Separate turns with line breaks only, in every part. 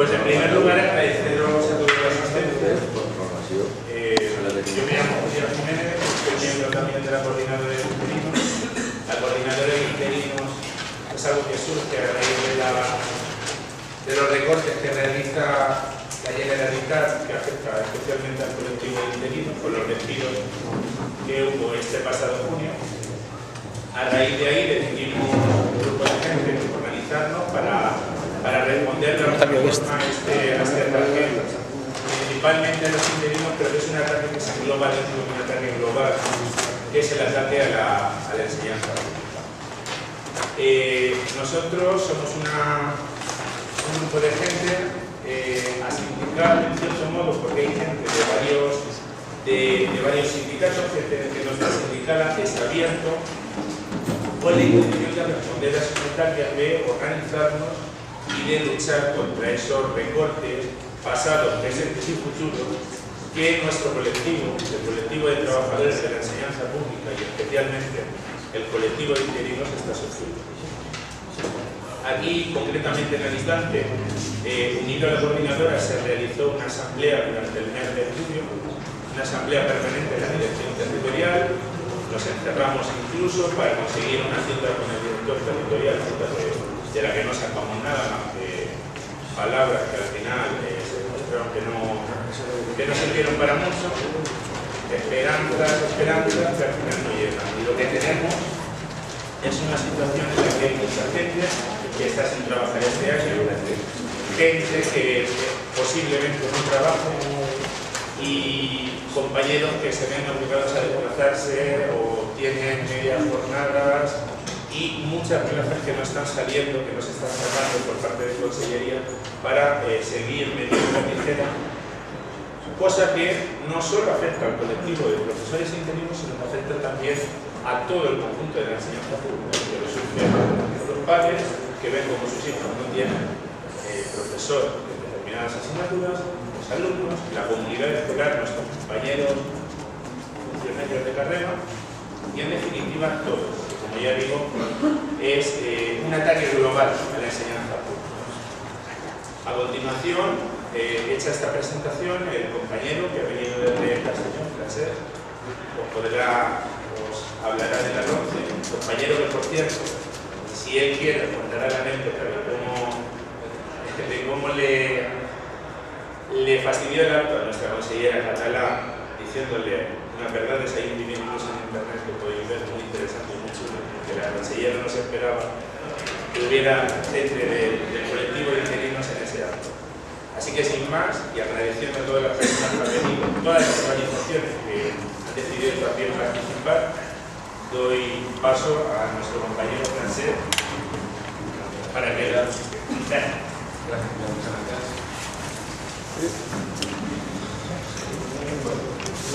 Pues en primer lugar agradeceros a todos los asistentes. Yo me llamo José Jiménez, soy miembro también de la coordinadora de interinos. La coordinadora de interinos es algo que surge a raíz de los recortes que realiza la Generalitat, que afecta especialmente al colectivo de interinos, con los despidos que hubo este pasado junio. A raíz de ahí decidimos un grupo de gente organizarnos para responder de alguna forma a este ataque, principalmente a los interinos, pero es un ataque que se engloba dentro de un ataque global, que es el ataque a la enseñanza pública. Nosotros somos un grupo de gente asindical, en cierto modo, porque hay gente de varios sindicatos, que nuestra sindical es abierto, con la intención de responder a sus necesidades, de organizarnos y de luchar contra esos recortes pasados, presentes y futuros que nuestro colectivo, el colectivo de trabajadores de la enseñanza pública y especialmente el colectivo de interinos está sufriendo. Aquí, concretamente en el instante, unido a la coordinadora, se realizó una asamblea durante el mes de julio, una asamblea permanente de la dirección territorial. Nos encerramos incluso para conseguir una cita con el director territorial, de la que no sacamos nada más que palabras que al final se demostraron que no sirvieron para mucho, esperanzas que al final no llegan. Y lo que tenemos es una situación en la que hay mucha gente que está sin trabajar este año, gente que posiblemente no trabaja y compañeros que se ven obligados a desplazarse o tienen medias jornadas y muchas plazas que no están saliendo, que no se están sacando por parte de Consellería para seguir medidas ligeras, cosa que no solo afecta al colectivo de profesores interinos, sino que afecta también a todo el conjunto de la enseñanza pública, que lo sufren los padres que ven como sus hijos no tienen profesor de determinadas asignaturas, los alumnos, la comunidad escolar, nuestros compañeros funcionarios de carrera y en definitiva todos. Como ya digo, es un ataque global a la enseñanza pública. A continuación, hecha esta presentación, el compañero que ha venido desde el señor Placer os hablará de la LOMCE, compañero que, por cierto, si él quiere, contará la anécdota de cómo le fastidió el acto a nuestra consellera catalán, diciéndole unas verdades ahí incluso en internet que podéis ver, muy interesante y muy chulo, que la consellera no se esperaba que hubiera gente del colectivo de interinos en ese acto. Así que sin más, y agradeciendo a todas las personas que han venido, todas las organizaciones que han decidido también participar, doy paso a nuestro compañero francés para que la...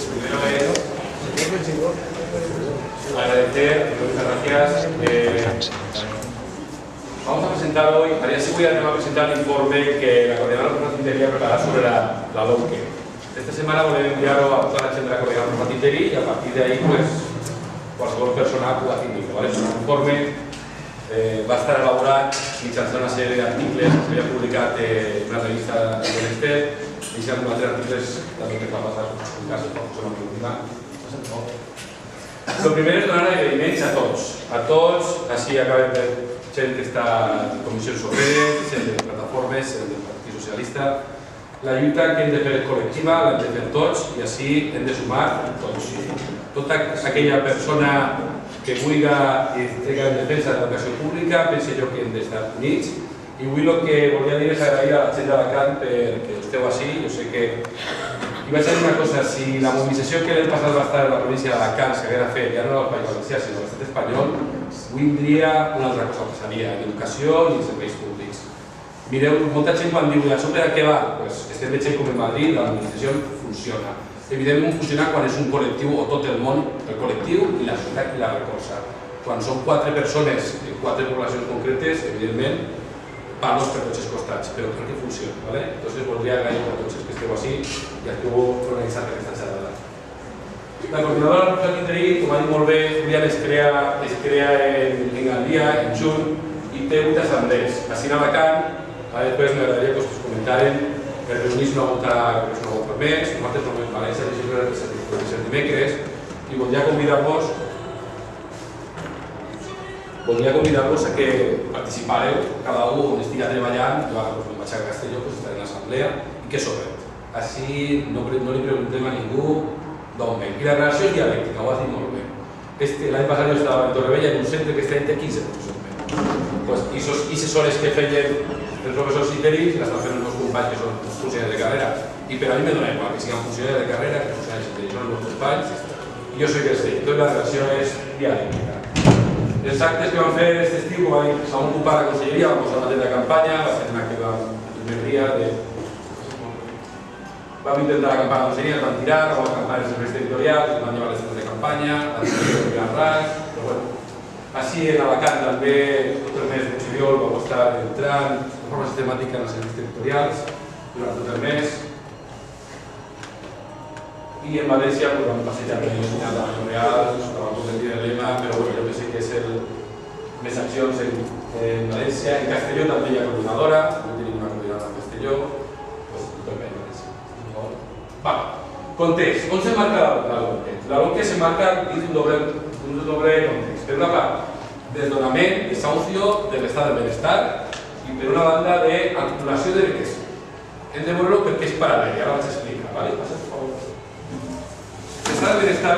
Primero agradecer, muchas gracias. Vamos a presentar hoy, María Seguridad va a presentar el informe que la Coordinadora de Professorat preparará sobre la LOMCE. Esta semana voy a enviar-ho a tota la gent de la Coordinadora de Professorat i a partir d'ahí qualsevol persona pugui tindre-ho. L'informe va estar elaborat mitjançant una sèrie d'articles que s'havia publicat en una revista de l'Ester i s'han publicat articles del que va passar en cas de professor Martín. El primer és donar agraïments a tots, així acabem de gent que està en comissions obreres, gent de plataformes, gent del Partit Socialista. La lluita que hem de fer col·lectiva l'hem de fer tots i així hem de sumar tots. Tota aquella persona que vulgui i estigui en defensa de l'educació pública, penso jo que hem d'estar units. I avui el que volia dir és agrair a la gent d'Alacant perquè esteu així. Jo sé que... I vaig dir una cosa, si la mobilització que l'any passat va estar en la província d'Alacant s'haguera fet, ja no al País Valencià, sinó a l'estat espanyol, vindria una altra cosa, passaria en educació i en serveis públics. Mireu, molta gent quan diu això per a què va? Estem veient com en Madrid la mobilització funciona. Evidentment funciona quan és un col·lectiu o tot el món, el col·lectiu i la societat i la recolza. Quan són 4 persones en 4 poblacions concretes, evidentment, palos per tots els costats, però crec que funciona. Entonces, voldria agrair a tots els que esteu així i a qui ho organitzat aquesta xerrada. La coordinadora del professorat interí, com ha dit molt bé, es crea en Gandia, en juny, i té 8 assemblees. Així en Alacant, després m'agradaria que us comentés comentaren, el reunís una volta al mes, nosaltres només València, que ser dimecres, i volia convidar-vos a que participareu, cada un on estiga treballant. Jo ara me'n vaig a Castelló, estaré en l'assemblea, i què sobre? Així no li preguntem a ningú d'on ven. I la relació és dialèctica, ho has dit molt bé. L'any passat jo estava en Torrevella, en un centre que està en 15 professors. I les hores que feien els professors interins l'estan fent els meus companys que són funcionaris de carrera. I per a mi me dona igual que siguin funcionaris de carrera que funcionaris interins, són els meus companys. I jo soy que sé, entonces la relació és dialèctica. Els actes que vam fer aquest estiu, quan s'ha ocupat la conselleria, vam posar una tenda de campanya, va ser un acte el primer dia de... Vam intentar acampar a la conselleria, ens van tirar, vam acampar els serveis territorials, ens van llevar les tendes de campanya, ens van llevar el RAS, però bueno. Així en Alacant també, tot el mes de juliol, vam estar entrant de forma sistemàtica en els serveis territorials durant tot el mes. I en València vam passejar per l'Unitat de la Real, vam consentir el lema, però jo penso que és més accions en València. En Castelló també hi ha coordinadora, no tenim una coordinadora a Castelló, doncs tot bé en València. Context, on se marca la LOMQE? La LOMQE se marca dins d'un doble context. Per una part, desdonament, desahucio de l'estat del benestar i per una banda d'acumulació de riquesa. Hem de veure-ho perquè és paral·lel, ja la vaig explicar, ¿vale? Passa, per favor. L'estat del benestar,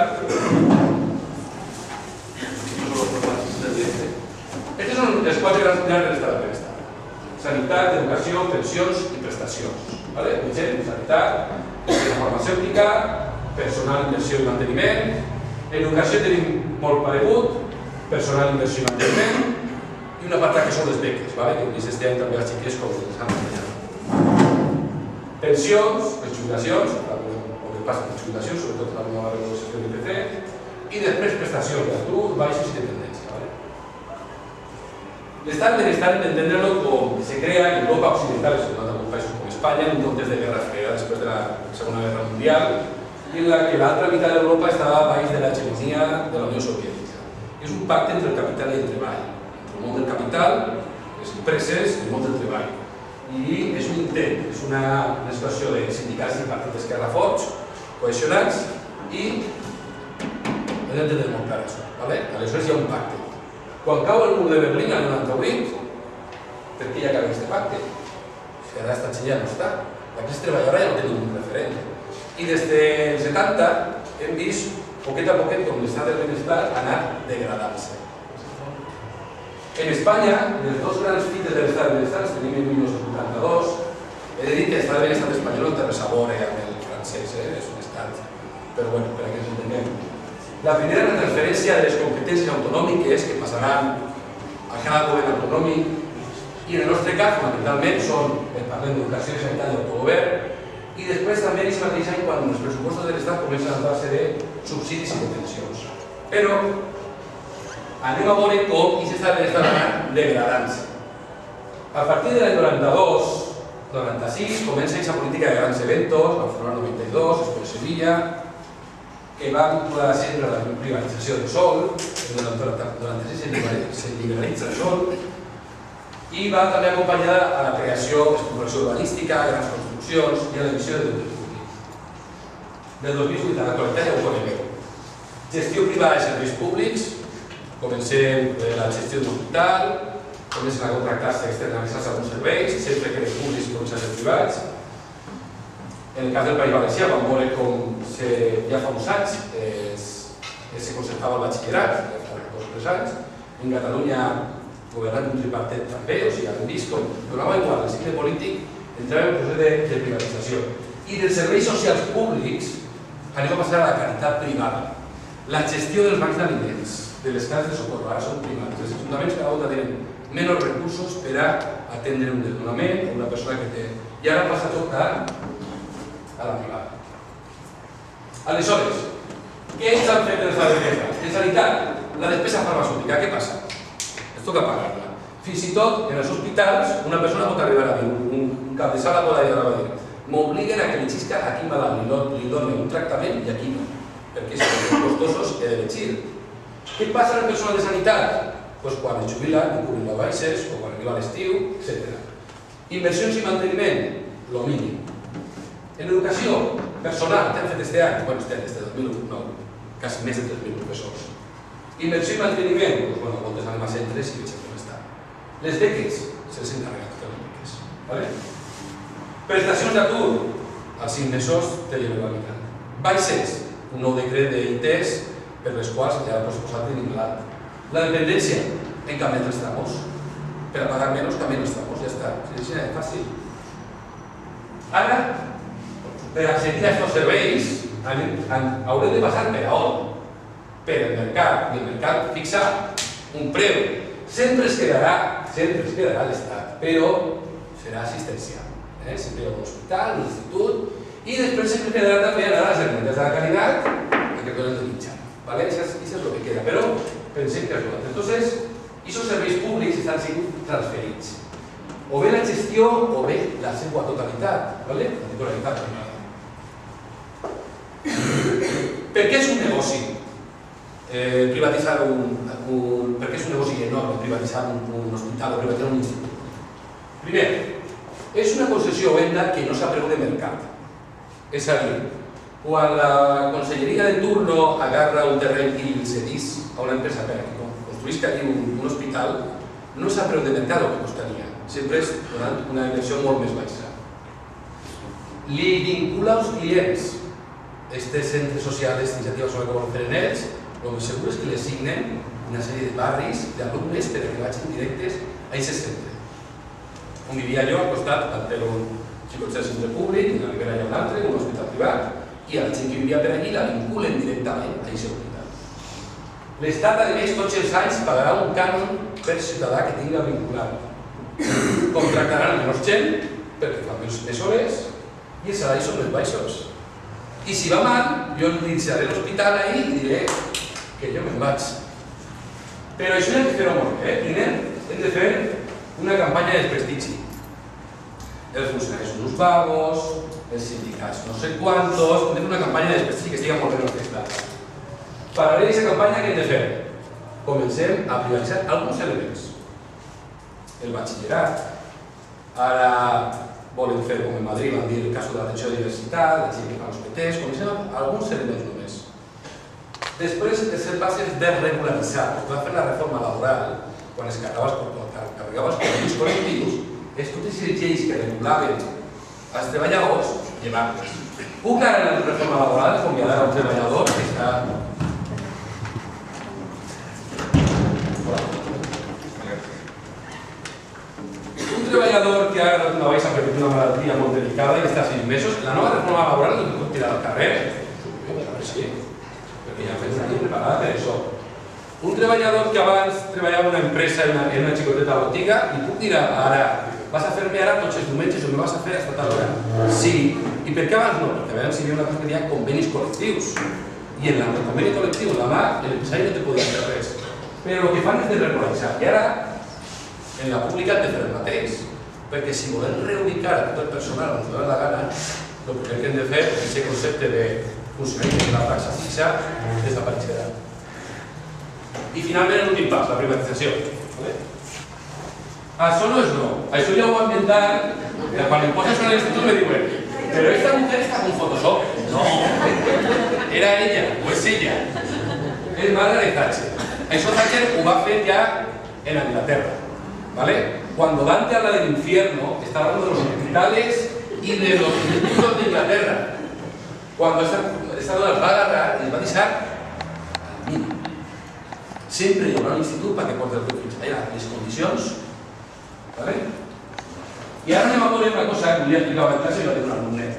aquests són els quatre grans pilars de l'estat del benestar: sanitat, educació, pensions i prestacions. Sanitat, farmacèutica, personal, inversió i manteniment. En educació tenim molt paregut, personal, inversió i manteniment, i un apartat que són les beques, que hem vist este any també als xiquets com els han ensenyat. Pensions, les jubilacions, passa per jubilacions, sobretot la nova regulació de l'IPC, i després prestacions d'atur, baixos i dependència. L'estat del benestar hem d'entendre-lo com se crea en Europa occidental, sobretot en països com Espanya, en un context de guerra freda després de la Segona Guerra Mundial, i en la que l'altra meitat d'Europa estava baix de l'hegemonia de la Unió Soviètica. És un pacte entre el capital i el treball, entre el món del capital, les empreses i el món del treball. I és un intent, és una situació de sindicats i partits d'esquerra forts, cohesionats, i hem d'entendre molt clar això. Aleshores hi ha un pacte. Quan cau el mur de Berlín al 98, per què hi ha aquest pacte? Si ara està ja no està. La classe treballadora ja no té ningú referent. I des dels 70 hem vist, poquet a poquet, com l'estat del benestar ha anat degradant-se. En Espanya, les dos grans fites de l'estat del benestar, els tenim en 1982, he de dir que l'estat del benestar espanyol no té res a veure amb el francès, és un estat, però bueno, per a que ens entenguem. La primera és la transferència de les competències autonòmiques que passaran a cada govern autonòmic, i en el nostre cas, fonamentalment, parlem d'educació i sanitat i autogovern, i després també en aquest mateix any quan els pressupostos de l'Estat comencen a dotar-se de subsidis i de pensions. Però anem a veure com s'està anant degradant-se. A partir de l'any 92-96 comença aquesta política de grans eventos, va formar el 92, després Sevilla, que va vincular sempre a la privatització del sol, en el 96 se liberalitza el sol, i va també acompanyada a la creació d'especulació urbanística, grans construccions i a l'emissió de deute públic. Del 2008 a l'actualitat ja ho coneixeu. Gestió privada de serveis públics, comencem la gestió d'un hospital, comencen a contractar-se externalitzar-se alguns serveis, sempre que els públics comencen a ser privats. En el cas del País Valencià, vam veure com ja fa uns anys se concertava el batxillerat, ja fa 2 anys. En Catalunya, governant un tripartit també, o sigui, hem vist com donava igual el cicle polític, entrava en un procés de privatització. I dels serveis socials públics anem a passar a la caritat privada. La gestió dels bancs d'aliments, de les cases de socorro, ara són privats. Els ajuntaments cada volta tenen menys recursos per a atendre un desnonament o una persona que té... I ara passa tot a la privada. Aleshores, què ens han fet els de benestar? En sanitat, la despesa farmacèutica, què passa? Es toca pagar-la. Fins i tot, en els hospitals, una persona pot arribar a dir, un cap de sala pot arribar a dir, m'obliguen a que l'eixisca aquí malalt, li donen un tractament i aquí no, perquè si són costosos he d'elegir. Què passa amb el personal de sanitat? Doncs quan es jubilen, no cobrin les baixes, o quan arriba l'estiu, etc. Inversions i manteniment, lo mínim. En educació personal, que han fet este any, bueno, des de 2009, quasi més de 3.000 professors. Inversió i manteniment, doncs, bueno, moltes anem a centres i veiem com està. Les beques, se'ls encarregat de les beques. Vale? Prestacions d'atur, als 5 mesos te lleven la mica. Baixes, un nou decret d'ITES per les quals ja pots posar l'ignorat. La dependència, en canvi els tramos. Per a pagar menys, canvi els tramos, ja està. És fàcil. Ara, per accedir a aquests serveis, haurem de passar per a on? Per el mercat. I el mercat fixa un preu. Sempre es quedarà l'Estat, però serà assistencial. Sempre hi ha un hospital, un institut, i després sempre quedarà també a les herramientas de la caridad que donen de mitjà. Això és el que queda, però pensem que és l'altre. Entonces, aquests serveis públics estan sent transferits. O bé la gestió o bé la seva totalitat. La titularitat privada. Per què és un negoci? Privatitzar per què és un negoci enorme privatitzar un hospital o privatitzar un institut? Primer, és una concessió o venda que no s'ha preu de mercat. És a dir, quan la conselleria de turno agarra un terreny i el cedís a una empresa per construir allí un hospital, no s'ha preu de mercat el que costaria. Sempre és donant una inversió molt més baixa. Li vincula als clients aquests centres socials d'iniciativa sobre com ho fer en ells, el més segur és que les signen una sèrie de barris d'alumnes per a que vagin directes a aquest centre. On vivia jo, al costat, al centre públic, en la Ribera hi ha un altre, un hospital privat, i a la gent que vivia per allí la vinculen directament a aquest hospital. L'Estat, a més, tots els anys pagarà un cànon per ciutadà que tingui vinculat. Contractaran menys gent, perquè fan més hores, i els salaris són més baixos. I si va mal, jo dirigiré l'hospital ahí i diré que jo me'n vaig. Però això hem de fer-ho molt bé. Primer, hem de fer una campanya de desprestigi. Els funcionaris són uns vagos, els sindicats no sé quantos, hem de fer una campanya de desprestigi que estigui molt bé orquestada. Paral·lel a aquesta campanya, què hem de fer? Comencem a privatitzar alguns elements. El batxillerat. Ara volen fer com en Madrid, van dir el cas de l'atenció a la diversitat, la gent que fa els PTs, comencem amb alguns elements només. Després, el tercer pas és desregularitzar. Quan va fer la reforma laboral, quan es carregava els convenis col·lectius, és totes les lleis que regulaven els treballadors, llevar-les. Un clar en la reforma laboral, acomiadar un treballador que està... Un treballador que ha agarrat una baixa per una malaltia molt delicada i està 6 mesos, la nova reforma laboral no pot tirar al carrer. Sí, perquè ja han fet una llei preparada per això. Un treballador que abans treballava en una empresa en una xicoteta botiga i puc dir ara, vas a fer-me ara tots els diumenges o me vas a fer hasta tal hora? Sí. I per què abans no? Perquè abans hi havia una cosa que deia convenis col·lectius. I en el conveni col·lectiu, en la mà, l'empresari no te podia fer res. Però el que fan és de regularitzar. I ara, en la pública hem de fer el mateix. Perquè si volem reubicar a tot el personal on ens dona la gana, el primer que hem de fer és aquest concepte de funcionari que la taxa fixa desapareixerà. I finalment l'últim pas, la privatització. Això no és no. Això ja ho va inventar, quan em poses a l'institut me diuen però esta mujer está con Photoshop. No, era ella, o és ella. És Margaret Thatcher. Això Thatcher ho va fer ja en Anglaterra. Cuando Dante habla del infierno, está hablando de los hospitales y de los institutos de Inglaterra. Cuando esta dona els va agarrar i els va deixar al mínim. Sempre hi haurà un institut perquè porti el teu fill allà, les condicions. I ara anem a veure una cosa que volia explicar a classe i va dir un alumnet.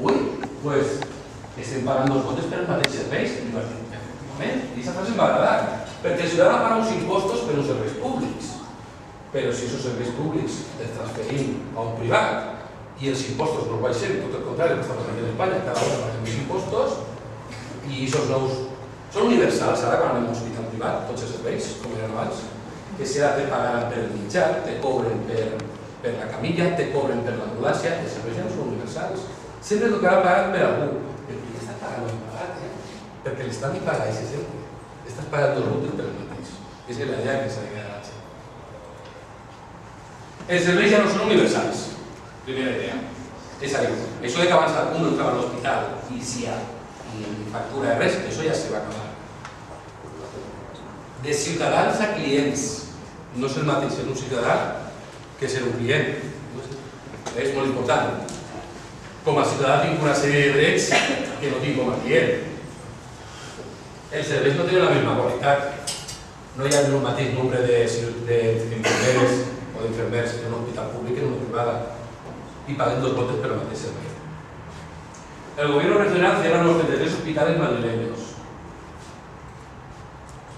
Ui, doncs estem pagant 2 votos per els mateixos serveis. I vas dir, efectivament, i aquesta frase em va agradar. Perquè el ciutadà paga uns impostos per uns serveis públics. Però si aquests serveis públics els transferim a un privat i els impostos no baixen, tot el contrari, que està passant en Espanya, cada vegada paguem més impostos i aquests nous són universals. Ara quan anem a un hospital privat, tots els serveis, com eren abans, que si ara te pagaran per el mitjà, te cobren per la camilla, te cobren per l'ambulància, els serveis ja no són universals. Sempre tocarà pagar per algú. Però per què estàs pagant ben pagat? Perquè l'Estat hi paga aquest sempre. Estàs pagant 2 útils per el mateix. És la idea que s'ha de quedar a la gent. Els serveis ja no són universals. Primera idea. És a dir, això que abans un entrava a l'hospital i factura de res, això ja se va acabar. De ciutadans a clients, no és el mateix ser un ciutadà que ser un client. És molt important. Com a ciutadà tinc una sèrie de drets que no tinc com a client. Els serveis no tenen la misma qualitat. No hi ha el mateix nombre d'infermeres o d'infermers en un hospital públic que en una privada y paguen 2 votos per el mateix servei. El gobierno regional cierra los 33 hospitales madrileños.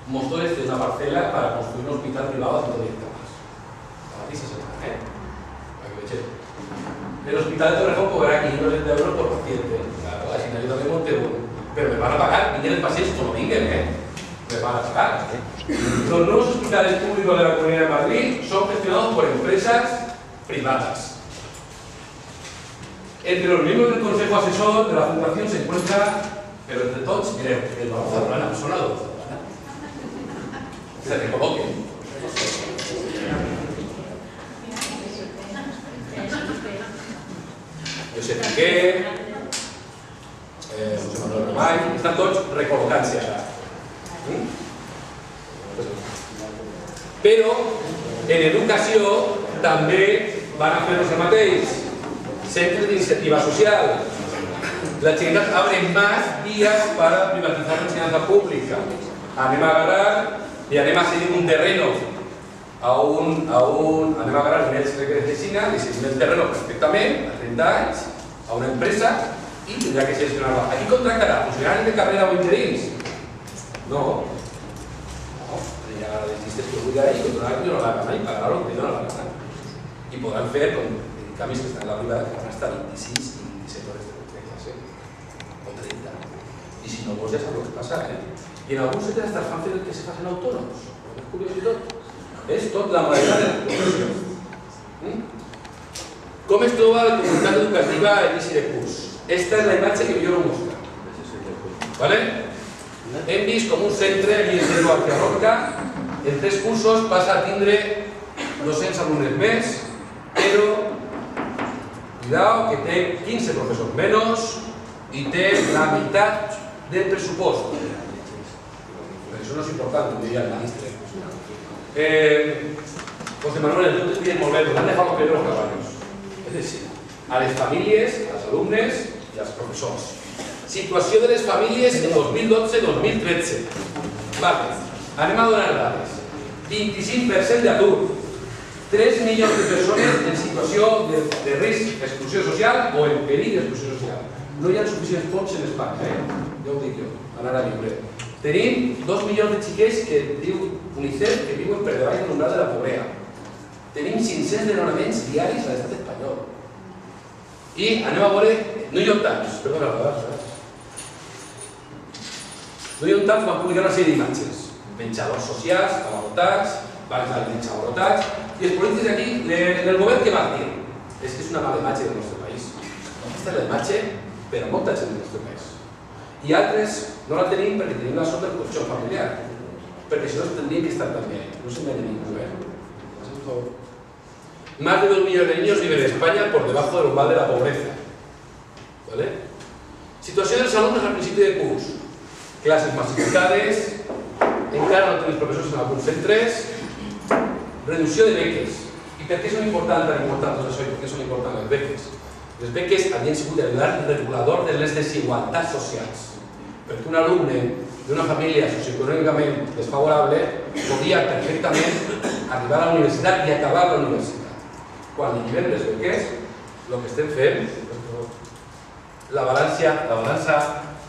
Móstoles tiene una parcela para construir un hospital privado a 110 camas. La mateixa setmana, Para que vegeu. El hospital de Torrejón cobrará 500 euros por paciente. Claro, así no yo también monté uno. Pero me van a pagar, vinguen els pacients como vinguen, me van a pagar. Los nuevos hospitales públicos de la Comunidad de Madrid son gestionados por empresas privadas. Entre los miembros del Consejo Asesor de la Fundación se encuentra, pero entre todos, mireu, el Baró Zaplana, ¿son la Baró Zaplana? Se recoloquen. Josep Piqué, José Manuel Romay, estan tots recol·locant-se ara. Però en educació també van a fer el mateix. Centres d'iniciativa social. La Generalitat abre más vías para privatizar la enseñanza pública. Anem a agarrar i anem a cedir un terreno anem a agarrar els de Xina, li cedim el terreno perfectament, a 30 anys, a una empresa i tindrà que gestionar-la. Aquí contractarà funcionaris de carrera o interins? No. Hi ha les llistes que vulgui ahí, controlar que no la gana i pagarà el que no la gana. I podran fer, com canvis que estan en la privada, que van estar 26 i 27 hores de classe, o 30. I si no vols ja saps el que passa, I en alguns centres es fan fer el que se facin autònoms. És curiós i tot. És tot la modalitat de l'educació. Com es troba la comunitat educativa a inici de curs? Esta és la imatge que jo no mostra. ¿Vale? Hem vist com un centre, el Liceu García Lorca, en 3 cursos passa a tindre 200 alumnes més, però, cuidado, que té 15 professors menys i té la meitat del pressupost. Això no és important, com diria el ministre. José Manuel, tu t'expliques molt bé, però han dejado los caballos. És a dir, a les famílies, als alumnes i als professors. Situació de les famílies en 2012-2013. Vale, anem a donar dades. 25% d'atur. 3 milions de persones en situació de risc d'exclusió social o en perill d'exclusió social. No hi ha suficients fons en Espanya, ja ho dic jo, anar a viure. Tenim 2 milions de xiquets que diu UNICEF que viuen per davall de l'umbral de la pobresa. Tenim 500 desnonaments diaris a l'estat espanyol. I anem a veure New York Times, perdona la dada, New York Times va publicar una sèrie d'imatges. Menjadors socials, abarrotats, bancs d'aliments abarrotats, i els polítics aquí, del govern, què van dir? És que és una mala imatge del nostre país. Aquesta és la imatge per a molta gent del nostre país. I altres no la tenim perquè tenim la sort del colchón familiar, perquè si no tendríem que estar també. No se me ha de ningú, Más de 2 millones de niños viven en España por debajo del umbral de la pobreza. ¿Vale? Situació dels alumnes al principi de curs. Classes massificades, encara no tenim professors en alguns centres, reducció de beques. I per què són importants tot això i per què són importants les beques? Les beques havien sigut el gran regulador de les desigualtats socials. Perquè un alumne d'una família socioeconòmicament desfavorable podia perfectament arribar a la universitat i acabar la universitat. Quan li llibem les beques, el que estem fent, la balança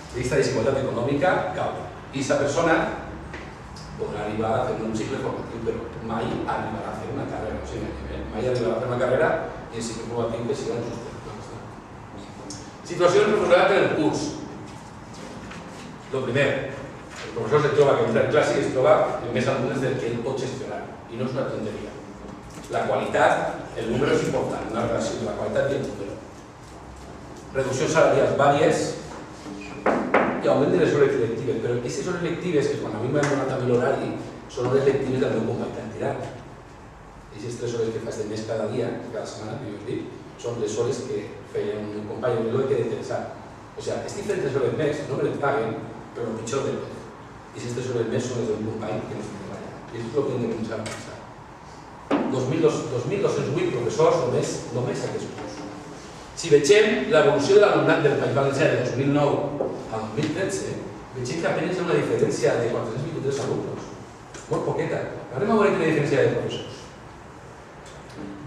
d'aquesta desigualtat econòmica cau. I aquesta persona podrà arribar a fer un cicle formatiu, però mai arribarà a fer una carrera. O sigui, mai arribarà a fer una carrera i el cicle formatiu que siga just. Situació del professorat en el curs. Lo primer, el professor se troba que entra en classe i es troba amb més alumnes del que ell pot gestionar. I no és una tonteria. La qualitat, el número és important, una relació de la qualitat i el número. Reduccions salarials vàries i augment de les hores lectives, però aquestes hores lectives que quan a mi m'han donat a mi l'horari són hores lectives del meu company candidat. Aquestes 3 hores que fas de més cada dia, cada setmana, que jo us dic, són les hores que feia un company meu que era interessant. O sigui, estic fent 3 hores més, no me les paguen, però el pitjor del tot. I si 3 hores més són les d'un company que no estic treballant. I és el que hem de començar a pensar. 2.208 professors només aquests cursos. Si vegem l'evolució de l'alumnat del País Valencià de 2009 a 2013, vegem que apenas hi ha una diferència de 423 alumnes. Molt poqueta. Anem a veure quina diferència de professors.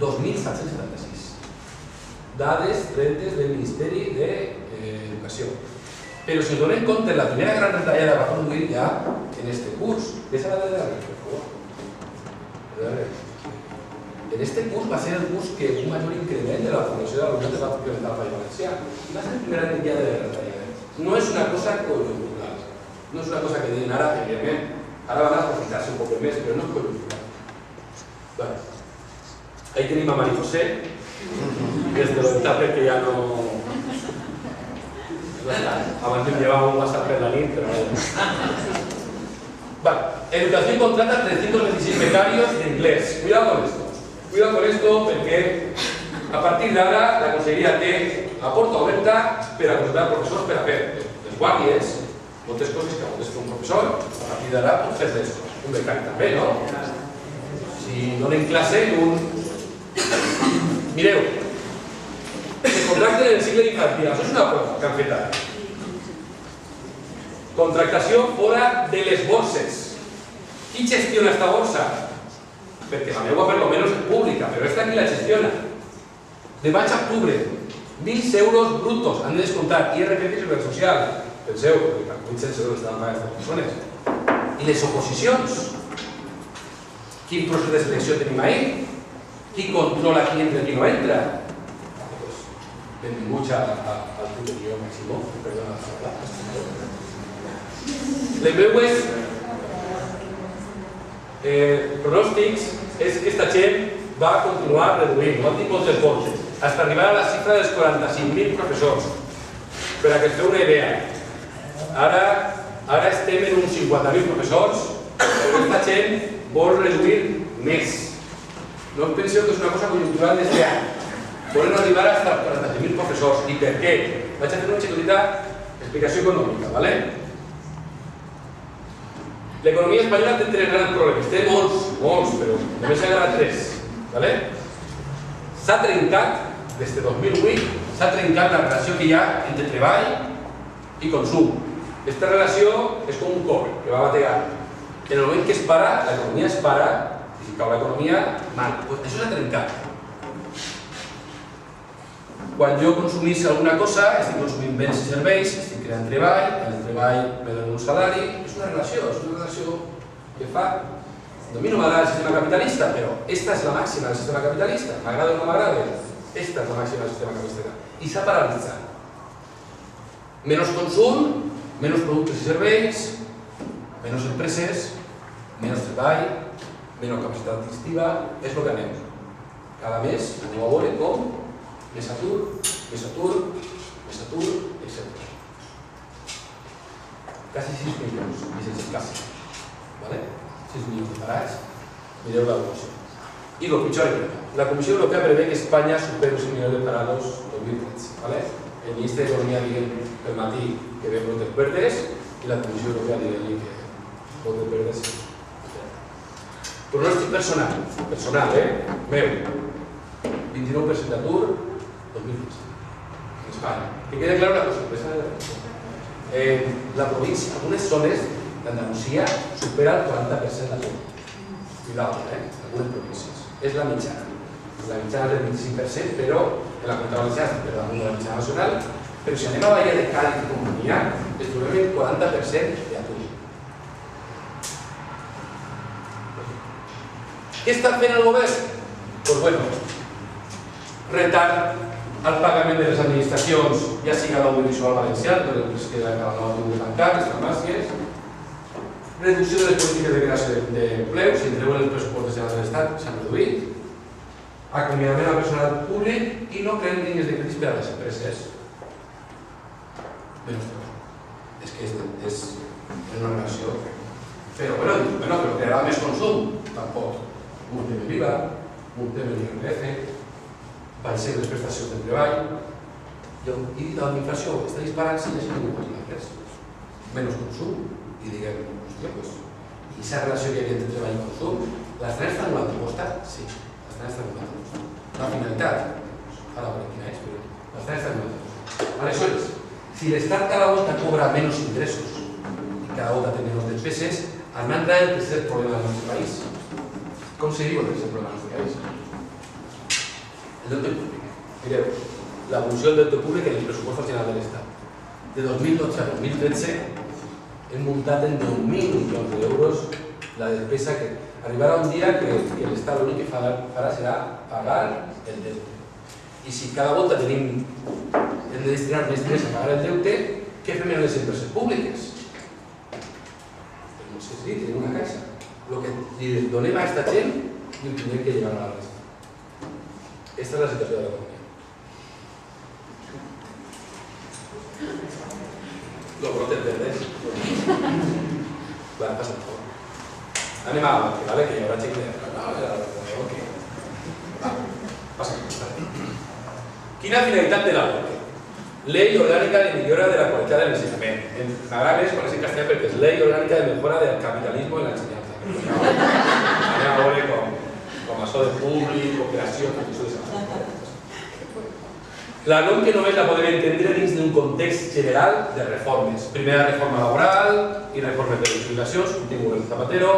2.776. Dades tretes del Ministeri d'Educació. Però si ens donem compte, la primera gran retallada va produir ja en este curs. Deixa la de darrere, per favor. En este curs va ser el curs que un major increment de la població d'alumnat va implementar al País Valencià. I va ser el primer any ja de retallada. No és una cosa conjuntural. No és una cosa que diuen ara, evidentment, ara van a aprofitar-se un poc més, però no és conjuntural. Bueno, ahí tenim a Mari José, des de l'etapa que ja no... Abans em llevava un WhatsApp per la nit, però... Vale, Educación contrata 326 becarios de inglés. Cuidado con esto. Cuidado con esto perquè a partir d'ara la Conselleria té la porta oberta per a contratar professors per a fer les guàrdies, moltes coses que pots fer un professor, a partir d'ara pots fer un becari també, no? Si donen classe un... Mireu, se contracten en el cicle infantil, això és una cosa que han fet ara. Contractació fora de les borses. Qui gestiona esta borsa? Perquè la meva per lo menos és pública, però esta qui la gestiona. De maig a octubre, 1.000 euros brutos han de descomptar IRPF i Seguretat Social. Penseu, que 800 euros estaven pagant aquestes persones. I les oposicions? Quin procés de selecció tenim ahí? Qui controla qui entra i qui no entra? Benvinguts al tutorial Maximó, perdona la paraula. Les meues pronòstics és que aquesta gent va continuar reduint, no han dit moltes voltes, fins a arribar a la xifra dels 45.000 professors. Per a que us feu una idea, ara estem en uns 50.000 professors, però aquesta gent vol reduir més. No em penseu que és una cosa conjuntural d'este any. Volen arribar a 45.000 professors. I per què? Vaig a fer una xicotita explicació econòmica, ¿vale? L'economia espanyola té 3 grans problemes. Té molts, però només s'ha agarrat 3. S'ha trencat, des de 2008, s'ha trencat la relació que hi ha entre treball i consum. Aquesta relació és com un cor que va bategar. En el moment que es para, l'economia es para, i si cau l'economia, mal. Això s'ha trencat. Quan jo consumís alguna cosa, estic consumint béns i serveis, estic creant treball, en el treball me donen un salari, és una relació que fa... A mi no m'agrada el sistema capitalista, però esta és la màxima del sistema capitalista. M'agrada o no m'agrada? Esta és la màxima del sistema capitalista. I s'ha paralitzat. Menys consum, menys productes i serveis, menys empreses, menys treball, menys capacitat adquisitiva, és el que anem. Cada mes anem a veure com més atur, etc. Quasi 6 milions, i sense classe. 6 milions de parats, mireu l'evolució. I el pitjor és que la Comissió Europea prevé que Espanya superi els 5 milions de parados en 2013. El ministre d'Economia diu pel matí que ve brotes verdes i la Comissió Europea diu que brotes verdes. Pronòstic personal, meu, 29% d'atur 2015. En Espanya. Que queda clara una cosa, la província, algunes zones d'Andalusia supera el 40% d'atur. Cuidado, algunes províncies. És la mitjana. La mitjana és del 25%, però en la Comunitat Valenciana és per damunt de la mitjana nacional. Però si anem a Bahia de Cádiz i companyia, es trobem el 40% d'atur. Què està fent el govern? Doncs bueno, retard al pagament de les administracions, ja sigui a l'audiovisual valencià, tot el que es queda a la nova de tancar, les farmàcies, reducció de les polítiques de creació d'empleu, si entreu en el pressupost general de l'Estat, s'han reduït, acomiadament al personal públic i no creen línies de crèdit per a les empreses. És que és una relació. Però crearà més consum? Tampoc. Multem l'IVA, multem l'IRPF,
baixem les prestacions de treball, i l'administració està disparant-se i així no ho res. Menys consum, i diguem, hòstia, doncs, i aquesta relació que hi havia entre treball i consum, les trenes estan donant el costat? Sí, les trenes estan donant el costat. La finalitat, ara veurem quina és, però les trenes estan donant el costat. Aleshores, si l'Estat cada volta cobra menys ingressos i cada volta té menys despeses, al entrar el tercer problema del nostre país. Com se diu el tercer problema del nostre país? El deute públic. Mireu, l'evolució del deute públic en el pressupost general de l'Estat. De 2012 a 2013 hem muntat en 10.000 milions d'euros la despesa que arribarà un dia que l'Estat l'únic que farà serà pagar el deute. I si cada volta hem de destinar més diners a pagar el deute, què fem en les empreses públiques? No sé si tenim una caixa. El que li donem a aquesta gent i ho tindrem que llevar a la resta. Aquesta és la situació de l'economia. Los brotes verdes. Vale, pasa por favor. Anem a que vale, que hi haurà gent que... No, ok. Va, passa. Quina finalitat de la LORCE? Ley Orgánica de Millora de la Qualitat de l'Ensenyament. M'agrada més quan és en castellà perquè és Ley Orgánica de Mejora del Capitalismo en l'Ensenyança. Anem a veure com això de públic, cooperació, això de la LOM que només la podem entendre dins d'un context general de reformes. Primera reforma laboral i reformes de les jubilacions, últim govern Zapatero.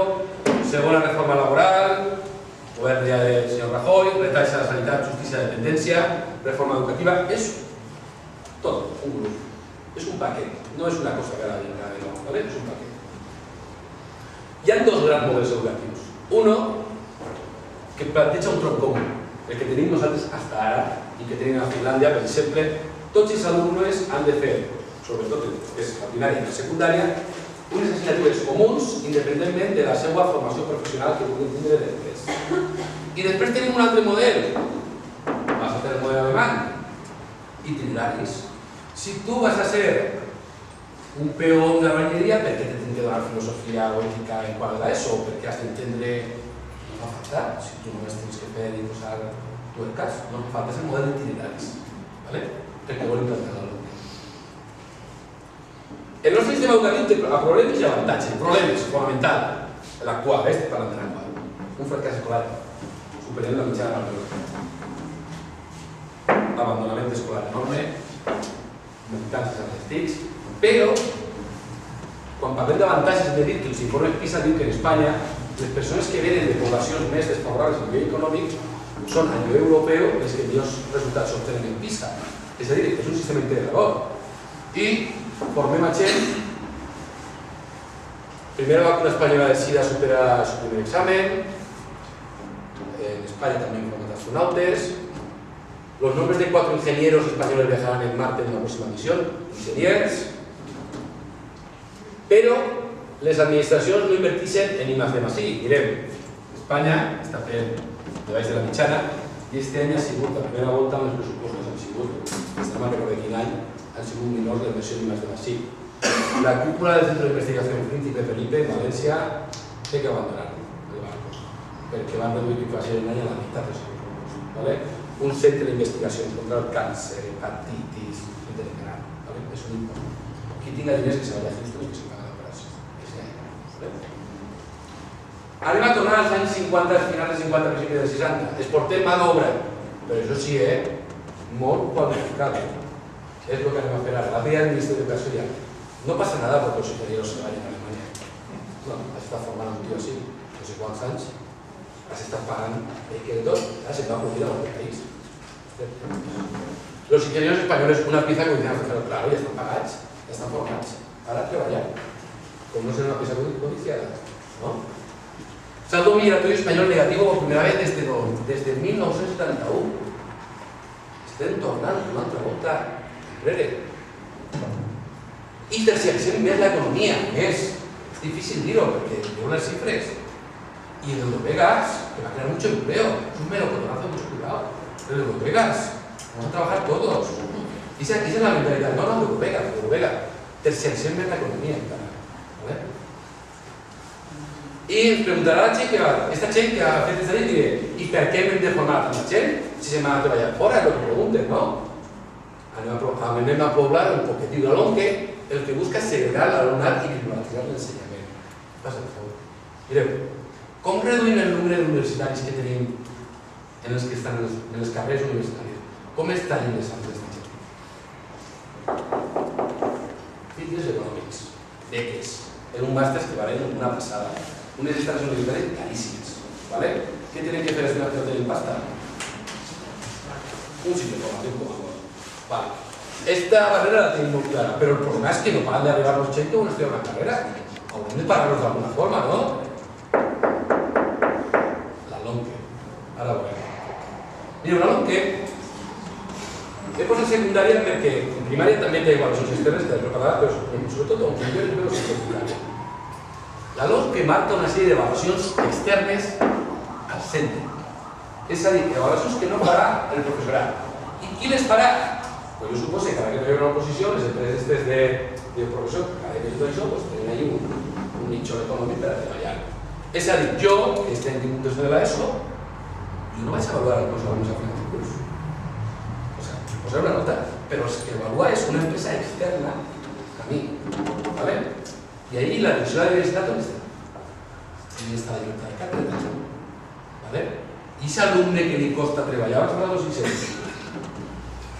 Segona reforma laboral, govern ja del senyor Rajoy, retalla la sanitat, justícia, dependència, reforma educativa. És tot, un grup. És un paquet, no és una cosa que ara vinga de nou, ¿vale? És un paquet. Hi ha dos grans models educatius. Uno, que planteja un tronc comú, el que tenim nosaltres fins ara i que tenim a Finlàndia, per exemple, tots els alumnes han de fer, sobretot és la primària i la secundària, unes assignatures comuns independentment de la seva formació professional que puguin tindre després. I després tenim un altre model, basat en el model alemany, itineraris. Si tu vas a ser un peó de la bañeria, per què t'has de donar filosofia o ètica en quart de l'ESO? Perquè has d'entendre... No fa falta, si tu només tens que fer i posar tu el cas, no fa falta, és el model d'itineraris, perquè vol implantar l'alumne. El nostre sistema educatiu té problemes i avantatges. Problemes, fonamental, l'actual, estic parlant de l'actual. Un fracàs escolar, superant la mitjana de la abandonament escolar enorme, mancances artístics, però quan parlem d'avantatges hem de dir que els informes PISA diuen que en Espanya les persones que venen de poblacions més desfavorables a nivell econòmic són a nivell europeu les que millors resultats obtenen en PISA. És a dir, és un sistema integrador. I formem a gent. Primera vacuna espanyola de SIDA supera el primer examen. En España también informan astronautes. Los nombres de 4 ingenieros españoles viajarán en Marte en la próxima misión. Ingenieros. Però les administracions no inverteixen en I+D+I. Mirem, Espanya està fent debaix de la mitjana i aquest any ha sigut, la primera volta amb els pressupostos han sigut, estem a recordar quin any, han sigut menors de l'inversió en I+D+I. La cúpula del Centro de Investigación Príncipe Felipe en València té que abandonar el barco perquè van reduir l'inflació en un any a la meitat del seu pressupost. Un centre d'investigació contra el càncer, hepatitis, etc. És un import. Qui tinga diners que se vaya a Houston i que se paga l'operació. Anem a tornar als anys 50, finals dels 50, principis dels 60. Exportem mà d'obra, però això sí, molt qualificada. És el que anem a fer ara. La primera ministra d'Educació ja. No passa nada perquè els ingenieros se vayan a Alemanya. No, has estat formant un tio així, no sé quants anys, has estat pagant que tot, se va acudir a l'altre país. Los ingenieros españoles, una pieza codiciada, claro, ya están pagados, ya están formados. Ahora treballar, com no ser una pieza codiciada, ¿no? Saldo migratorio español negativo por primera vez desde 1971. Estem tornant una altra volta enrere. I terciaritzem més l'economia, més. És difícil dir-ho perquè veu les xifres. Y en Eurovegas, que va a crear mucho empleo, es un melocotonazo, mucho cuidado. En Eurovegas, vamos a trabajar todos. Y esa es la mentalidad, no de Eurovegas, terciaritzem més l'economia encara. I ens preguntarà la gent, aquesta gent que ha fet aquesta llei, diré, i per què hem de formar tanta gent? Si se m'ha de treballar fora, és el que pregunten, no? Anem a poblar un poquetiu de l'ONCE, el que busca és segregar l'alumnat i privatitzar l'ensenyament. Passa, per favor. Mireu, com reduïm el nombre d'universitaris que tenim en els que estan en les carreres universitàries? Com està ingressant aquesta gent? Filtres econòmics, beques, en un màster que valen una passada, unes estades universitàries caríssimes, ¿vale? Què tenen que fer els que no tenen pasta? Un simple formatiu com a bon. Vale. Esta barrera la tenim molt clara, però el problema és que no paran d'arribar los gent que van estudiar una carrera. Haurem de parar-los d'alguna forma, no? La LONCE. Ara ho veurem. Mira, una LONCE he posat secundària perquè en primària també té avaluacions externes que has preparat, però sobretot en primera i en secundària. La LONCE marca una sèrie d'avaluacions externes al centre. És a dir, avaluacions que no farà el professorat. I qui les farà? Pues jo suposo que ara que tenen una oposició, les empreses de professor, cada que tot això, pues tenen ahí un nicho econòmic per a treballar. És a dir, jo, que estic en un tercer de l'ESO, jo no vaig avaluar els meus alumnes a final de curs. O sigui, posar una nota, però el que avalua és una empresa externa a mi. ¿Vale? I ahí la direcció de la universitat, on està? Ahí està la llibertat de càtedra. ¿Vale? I ese alumne que li costa treballar, vaig parlar dels 600.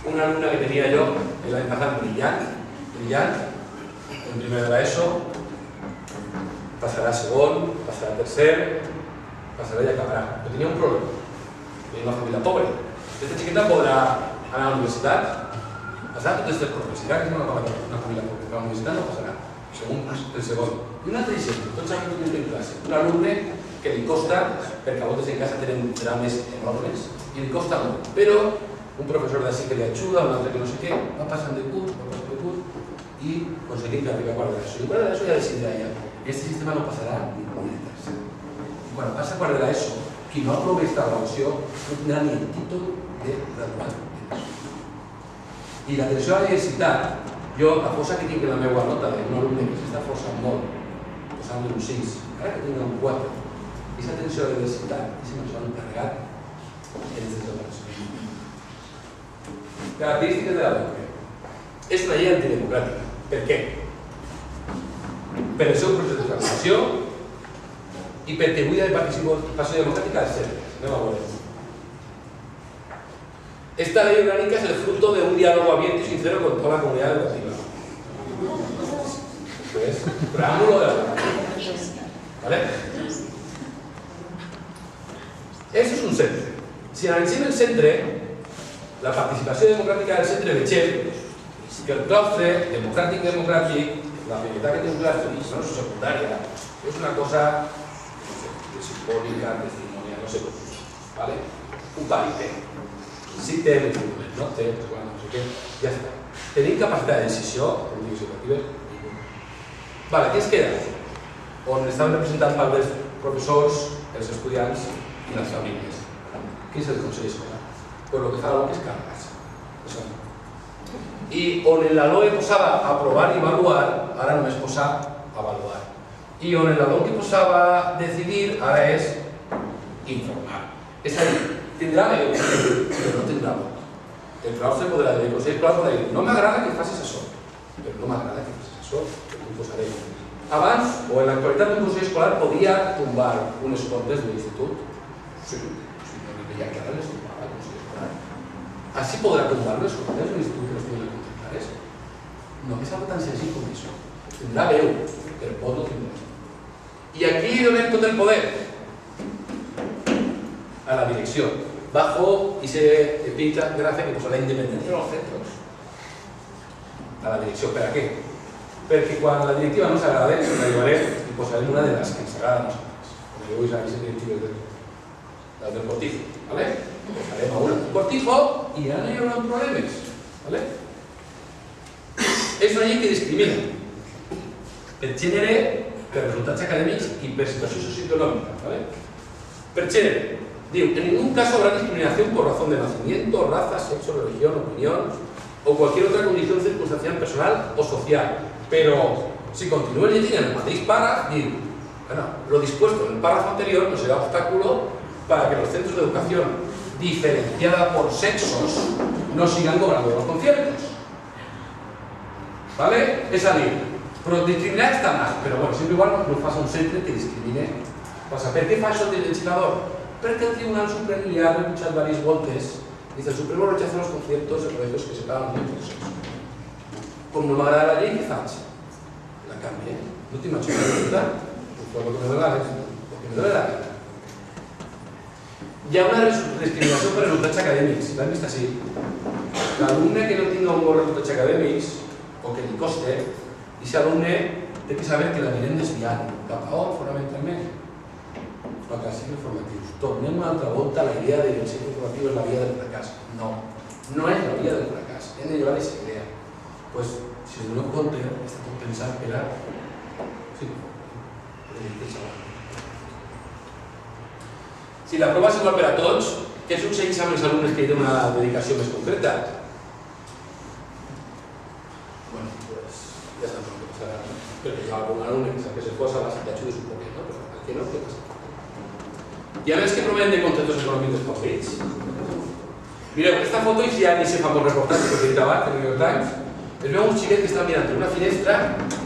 Una alumna que tenia jo l'any passat brillant, en primer de l'ESO, passarà a segon, passarà a tercer, passarà i acabarà. Però tenia un problema. Tenia una família pobra. Aquesta xiqueta podrà anar a la universitat, passarà tot este problema. Si ara que és una família pobra, a la universitat no passarà. El segon. I un altre exemple, tots han tingut en classe. Un alumne que li costa, perquè a voltes en casa tenen drames enormes, i li costa molt. Però un professor d'ací que li ajuda, un altre que no sé què, va passant de curs, i aconseguim que arribi a quart de l'ESO. I quart de l'ESO ja decidirà ella. Aquest sistema no passarà ni por de tercer. Quan passa a quart de l'ESO, qui no aprovi aquesta avaluació no tindrà ni el títol de graduat. I l'atenció a la universitat, jo, la força que tinc en la meva nota d'un alumne que s'està forçant molt, posant-li un 6, ara que tinc un 4, i l'atenció a la universitat, i se m'ho han encarregat en les desavaluacions. Característiques de la LONCE. És una llei antidemocràtica. Per què? Per el seu procés de transformació i perquè buida de participació democràtica als centres. Anem a veure. Esta ley orgánica es el fruto de un diálogo abierto y sincero con toda la comunidad educativa. Esto es preámbulo de la ley. ¿Vale? Eso es un centre. Si analitzem el centre, la participació democràtica del centre vegem que el claustre democràtic, la finalitat que té un claustre i la nostra secundària, és una cosa simbòlica, testimonial, no sé com. ¿Vale? Un parité. Sí té el document, no té, no sé què, ja està. Tenim capacitat de decisió, polítiques educatives, vale, què es queda? On estan representant part dels professors, els estudiants i les famílies. Què és el Consell Escolar? Pues lo que fa la LONCE és carregar-se. I on en la LOE posava aprovar i avaluar, ara només posa avaluar. I on en la LONCE posava decidir, ara és informar. És a dir, tindrà veu, però no tindrà vot. El claustre podrà dir, el Consell Escolar podrà dir, no m'agrada que facis això, però no m'agrada que facis això, perquè ho posaré. Abans, o en l'actualitat, un Consell Escolar podia tombar unes comptes de l'institut. Sí, no li veia clara les tombava el Consell Escolar. Así podrà tombar les comptes de l'institut que no estiguin contemptares. No és algo tan senzill com això. Tindrà veu, però pot no tindrà. I aquí li donem tot el poder a la direcció. Bajo ese epígrafe que posa la independencia de los centros. A la direcció. Per a què? Perquè quan la directiva no s'agrada, ens la llevarem i posarem una de les que ens agrada a nosaltres. Com jo vull saber si directives del cortijo. ¿Vale? Posarem a una un cortijo i ja no hi haurà problemes. ¿Vale? És una llei que discrimina per gènere, per resultats acadèmics i per situació socioeconòmica. ¿Vale? Per gènere. Digo, en ningún caso habrá discriminación por razón de nacimiento, raza, sexo, religión, opinión o cualquier otra condición circunstancial personal o social. Pero si continúa el llegint en el mateix párraf, diu, Bueno, lo dispuesto en el párrafo anterior no será obstáculo para que los centros de educación diferenciada por sexos no sigan cobrando los conciertos. ¿Vale? És a dir, però discriminar està mal, però bueno, sempre igual no fas un centre que discrimine. Passa, per què fa això el legislador? Perquè el Tribunal Supremo li ha rebutjat diverses voltes. Dice, el Supremo rechaza los conciertos de colegios que separan niños por sexo. Com no m'agrada la llei, què faig? La canvie. No tinc una pregunta, pues lo que me dóna la gana. Hi ha una discriminació per resultats acadèmics, l'hem vist així. L'alumne que no tinga un bon resultats acadèmics o que li coste, i si l'alumne té que saber que l'anirem desviant cap a on, fonamentalment? Fracassos informatius. Tornem una altra volta a la idea de que el cicle informatiu és la via del fracàs. No, no és la via del fracàs. Hem de llevar aquesta idea. Pues, si us doneu compte, està tot pensat per a... Sí, si la prova és igual per a tots, què succeeix amb els alumnes que hi tenen una dedicació més concreta? Bueno, pues ja sabem el que passarà, perquè hi ha algun alumne que se posa a la situació de su poder, no? Però el que no, què passa? Hi ha més que provenen de conceptos econòmics dels papells. Mireu, aquesta foto és ja d'aquest famós reportatge que he dit abans, del New York Times. Es veu un xiquet que està mirant per una finestra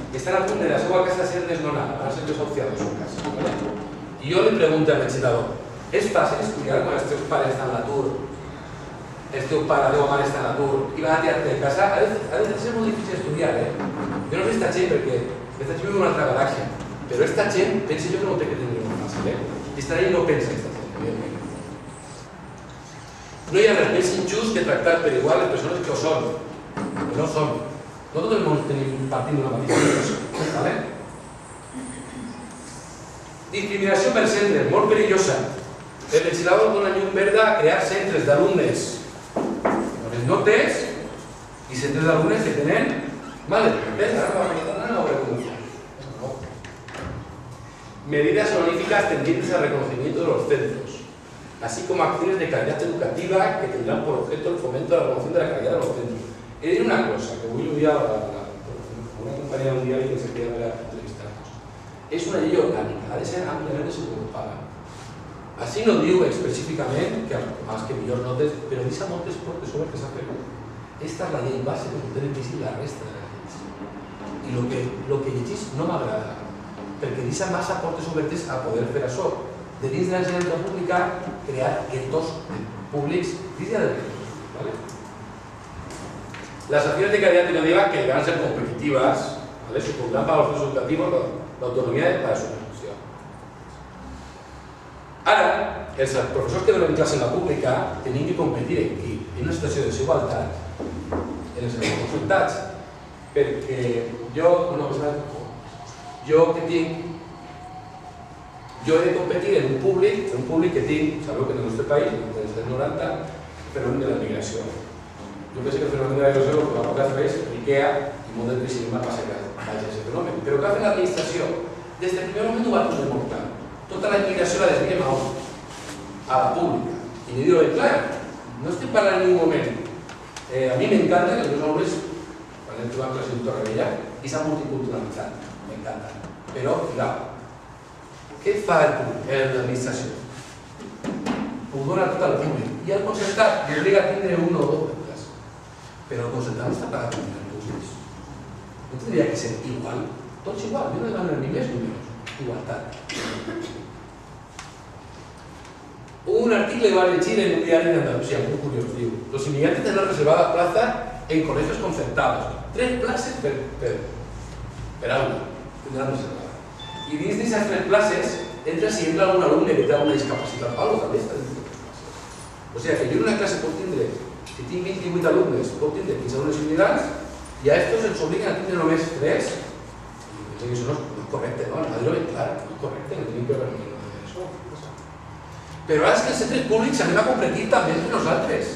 que està a punt de la seva casa ser desnonada, van ser desahuciados en casa. ¿Vale? I jo li pregunto al legislador, ¿es fàcil estudiar quan els teus pares estan a l'atur? El teu pare, la teva mare està a l'atur i van a tirar-te de casa? Ha de ser molt difícil estudiar, Jo no sé esta gent perquè esta gent viu en una altra galàxia, però esta gent pensa jo que no té que tenir molt fàcil, I esta gent no pensa esta gent, evidentment. No hi ha res més injust que tractar per igual les persones que ho són, que no són. No tot el món partim d'una mateixa cosa, ¿vale? Discriminació per centres, molt perillosa. El legislador dona llum verda a crear centres d'alumnes amb les notes i centres d'alumnes que tenen males notes. Medidas honoríficas tendientes al reconocimiento de los centros, así como acciones de calidad educativa que tendrán por objeto el fomento de la promoción de la calidad de los centros. He de dir una cosa, que avui ho havia una companyia d'un diari que se queria ver entrevistar-nos. És una llei orgànica, ha de ser àmpliament desenvolupada. Així no diu específicament que més que millors notes, però deixa moltes portes obertes a fer-ho. Esta és la llei base que tenen que llegir la resta de les lleis. I el que llegís no m'agrada, perquè deixa massa portes obertes a poder fer això. De dins de l'ensenyança pública, crear guetos públics dins de l'ensenyança, ¿vale? Las acciones de calidad educativa que van a ser competitivas, ¿vale? Supondrán para los centros educativos la autonomía para su ejecución. Ara, els professors que donen classe en la pública tenen que competir aquí, en una situació de desigualtat en els seus resultats, perquè jo he de competir en un públic que tinc, sabeu que en el nostre país, des dels 90, fenomen de la migració. Jo penso que el fenomen de la migració el que va poder fer és l'IKEA i molt del creixement passa que vagi aquest fenomen. Però què ha fet l'administració? Des del primer moment ho va poder portar. Tota la immigració la desviem a la pública. I li diu, clar, no estic parlant en ningú moment. A mi m'encanta que els meus alumnes, quan hem trobat classe de Torrevella, i s'han multiculturalitzat. M'encanta. Però, clar, què fa l'administració? Ho dona tot al públic. I el concertat li obliga a tindre un o dos de classe. Però el concertat no està pagat per els públics. No tindria que ser igual. Tots igual, jo no demano ni més ni menys. Igualtat. Hubo un artículo que va a llegir en un diario de Andalucía, muy curioso, diu, los inmigrantes tendrán reservada plaza en colegios concertados. 3 places per aula tindran reservada. I dins d'aquestes 3 places entra si entra algun alumne que té alguna discapacitat o alguna també està dins d'aquestes places. O sigui que jo en una classe pot tindre, si tinc 28 alumnes, pot tindre 15 alumnes immigrants i a estos els obliguen a tindre només 3. I això no és correcte, no? A dir-ho ben clar, no és correcte, no tenim que veure això. Però ara és que els centres públics anem a competir també entre nosaltres.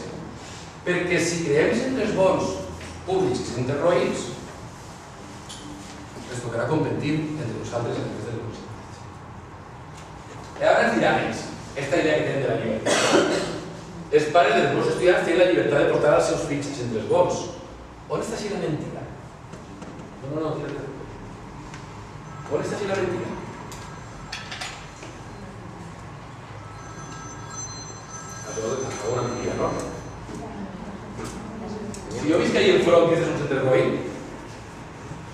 Perquè si creem centres bons públics i centres roïns, ens tocarà competir entre nosaltres en aquestes universitats. I ara ens diran ells, aquesta idea que tenen de la llibertat. Els pares dels bons estudiants tenen la llibertat de portar els seus fills a centres bons. On està així la mentida? No, tira. On està així la mentida? alguna mentida, no? Si jo visc ahir el front, que és un centre roïn,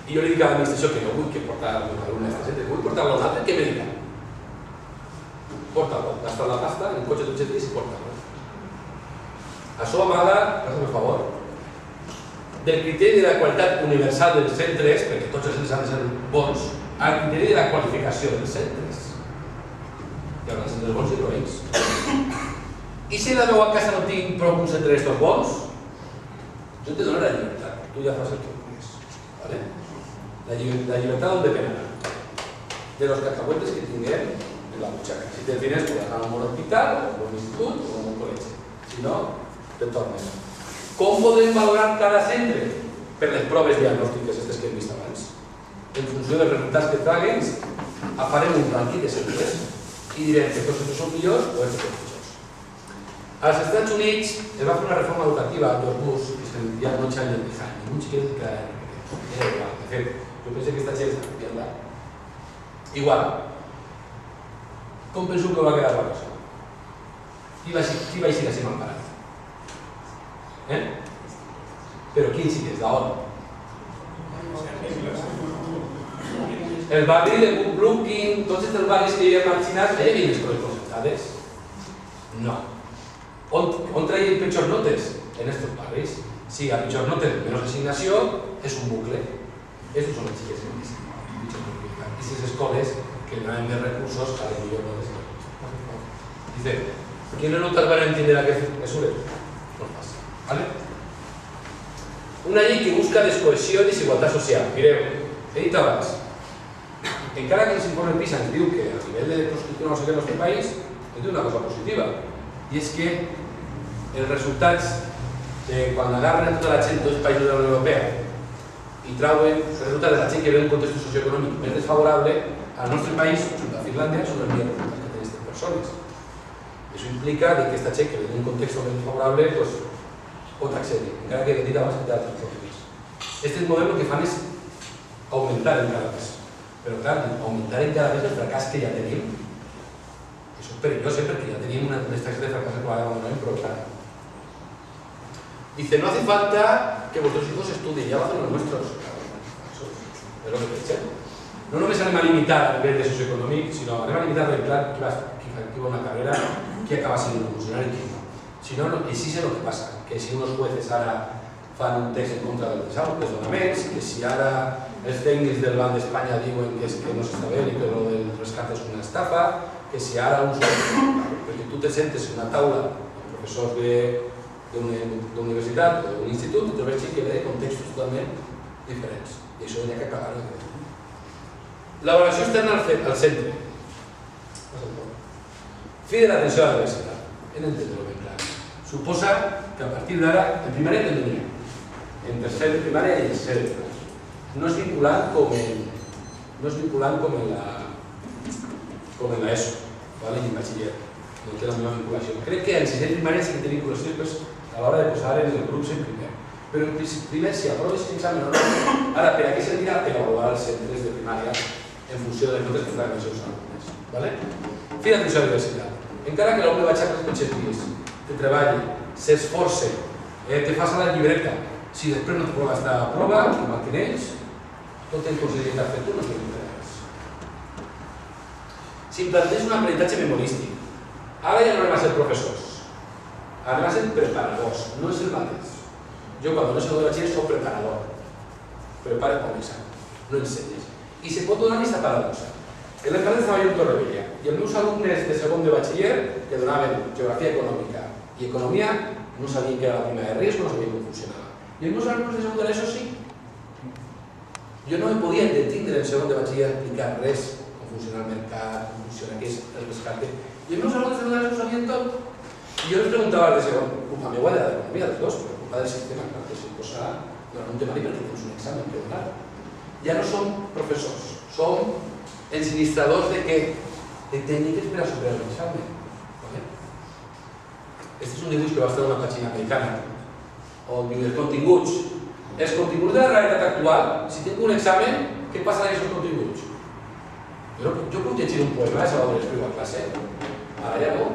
i jo li dic a l'administració que no vull que portar l'alumne a aquest centre, que vull portar-lo a un altre, què me dirà? Porta-lo, gasta la pasta en un cotxe d'8 dies i porta-lo. Això amaga, fes-me el favor, del criteri de la qualitat universal dels centres, perquè tots els centres han de ser bons, al criteri de la qualificació dels centres. Hi haurà centres bons i roïns. I si en la meva casa no tinc prou un centre d'estos bons, jo te dono la llibertat, tu ja fas el que vulguis. ¿Vale? La llibertat on depèn de los cacahuetes que tinguem en la butxaca. Si tens diners, pots anar a un hospital, o a un institut, o a un col·legi. Si no, te tornes. Com podem valorar cada centre? Per les proves diagnòstiques aquestes que hem vist abans. En funció dels resultats que traguen, farem un rànquing de centres i direm que tots són millors o aquests són pitjors. Als Estats Units es va fer una reforma educativa a George Bush que se deia Noche al Lentejano. Ningú xiquet que era igual. De fet, jo penso que esta gent està copiant-la. Igual. Com penso que va quedar la cosa? Qui va eixir així malparat? Però quin sí que és d'on? El barri de Brooklyn, tots els barris que hi havia marginats, allà hi havia escoles concertades? No. On traien pitjors notes? En aquests barris. Sí, a pitjors notes, menys assignació, és un bucle. Aquests són els xiquets que més. I aquestes escoles que donaven més recursos a les millors notes. Dice, ¿quién no tardará en entender aquestes mesures? No passa. ¿Vale? Una llei que busca descohesió i desigualtat social. Mireu, he dit abans, encara que l'informe PISA ens diu que a nivell de prostitució no sé què en el nostre país, ens diu una cosa positiva, i és que els resultats de quan agarren tota la gent, tots els països de la Unió Europea, i trauen els resultats de la gent que ve d'un context socioeconòmic més desfavorable, al nostre país, junt a Finlàndia, són els millors resultats que tenen aquestes persones. Això implica que aquesta gent que ve d'un context més desfavorable, pot accedir, encara que he dit abans que té altres problemes. Aquest model el que fan és augmentar encara més. Però clar, augmentar encara més el fracàs que ja tenim. Això és perillós, perquè ja tenim unes taxes de fracàs que probablement prou gran. Dice, no hace falta que vuestros hijos estudien, ya lo hacen los nuestros. Es lo que pensem. No només anem a limitar a nivell de socioeconòmic, sinó anem a limitar en plan qui fa una carrera, qui acaba sent un funcionari i qui no. Si no, així és el que passa, que si uns jueces ara fan un text en contra dels desnonaments, que si ara els tècnics del Banc d'Espanya diuen que no s'està bé i que el del rescat és una estafa, que si ara uns... perquè tu te sentes en una taula amb professors d'universitat o d'un institut i trobes gent que ve de contextos totalment diferents. I això hi ha que acabar. L'avaluació externa al centre. Fi de l'atenció a la diversitat. Hem d'entendre-ho ben clar. Suposa que a partir d'ara, en primària tindria, en tercer de primària i en tercer de primària. No és vinculant com en l'ESO, i en batxiller. No té la meva vinculació. Crec que en sisè de primària sí que té vinculació a l'hora de posar en els grups en primer. Però en primer, si aproves l'examen o no, ara, per a què servirà? Per avaluar els centres de primària en funció de les notes que faran els seus alumnes. Fi d'atenció a la diversitat. Encara que l'alumne vaig a els cotxes dies, te treballi, s'esforce, te fas a la llibreta, si després no et prova esta prova, com el que ells, tot el consell que has fet tu no t'ho res. S'implantés un aprenentatge memorístic. Ara ja no anem a ser professors, anem a ser preparadors, no és el mateix. Jo quan no sé de batxiller soc preparador, prepara com examen, no ensenyes. I se pot donar aquesta paradoxa. En les classes estava jo en Torrevella i els meus alumnes de segon de batxiller que donaven geografia econòmica i economia no sabien què era la prima de risc, no sabien com funcionava. I els meus alumnes de segon de l'ESO sí. Jo no em podia entendre en segon de batxiller explicar res, com funciona el mercat, com funciona què és el rescate. I els meus alumnes de segon de l'ESO ho sabien tot. I jo els preguntava als de segon, culpa meva de l'economia dels dos, però culpa del sistema, que s'imposa durant un temari perquè tens un examen que donar. Ja no som professors, som ensinistradors de què? De tècniques per a superar l'examen. Aquest és un dibuix que va estar a una pàgina americana on diu els continguts. Els continguts de la realitat actual, si tinc un examen, què passarà amb aquests continguts? Jo puc llegir un poema de Salvador Espriu a classe, ara ja no,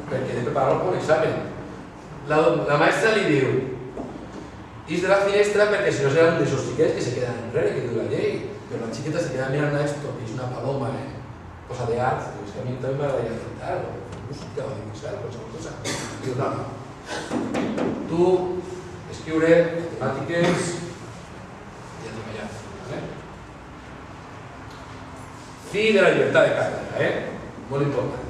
perquè he de preparar-lo per un examen. la maestra li diu ix de la finestra perquè si no seran d'aixòs xiquets que se queden enrere, que diu la llei. Però la xiqueta se queda mirant a esto, que és una paloma, cosa de art, dius que a mi també m'agradaria pintar, o música, o dibuixar, o qualsevol cosa. Diu, no. Tu, escriure, matemàtiques, i ja t'he callat. Fi de la llibertat de càtedra, molt important.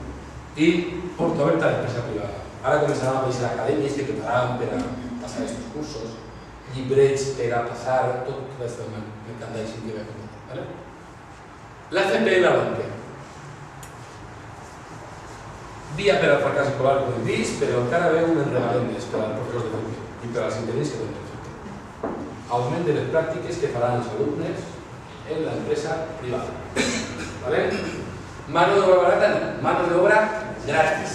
I porta oberta d'empresa privada. Ara començaran a aparèixer acadèmies que prepararan per a passar aquests cursos, llibrets per a passar tot aquest merchandising que ve a comptar. L'AFP i la banca. Via per al fracàs escolar, com hem vist, però encara veu un enredament més per als professors de FP i per als interins que donen FP. Augment de les pràctiques que faran els alumnes en l'empresa privada. Mano de obra barata, no. Mano de obra gratis.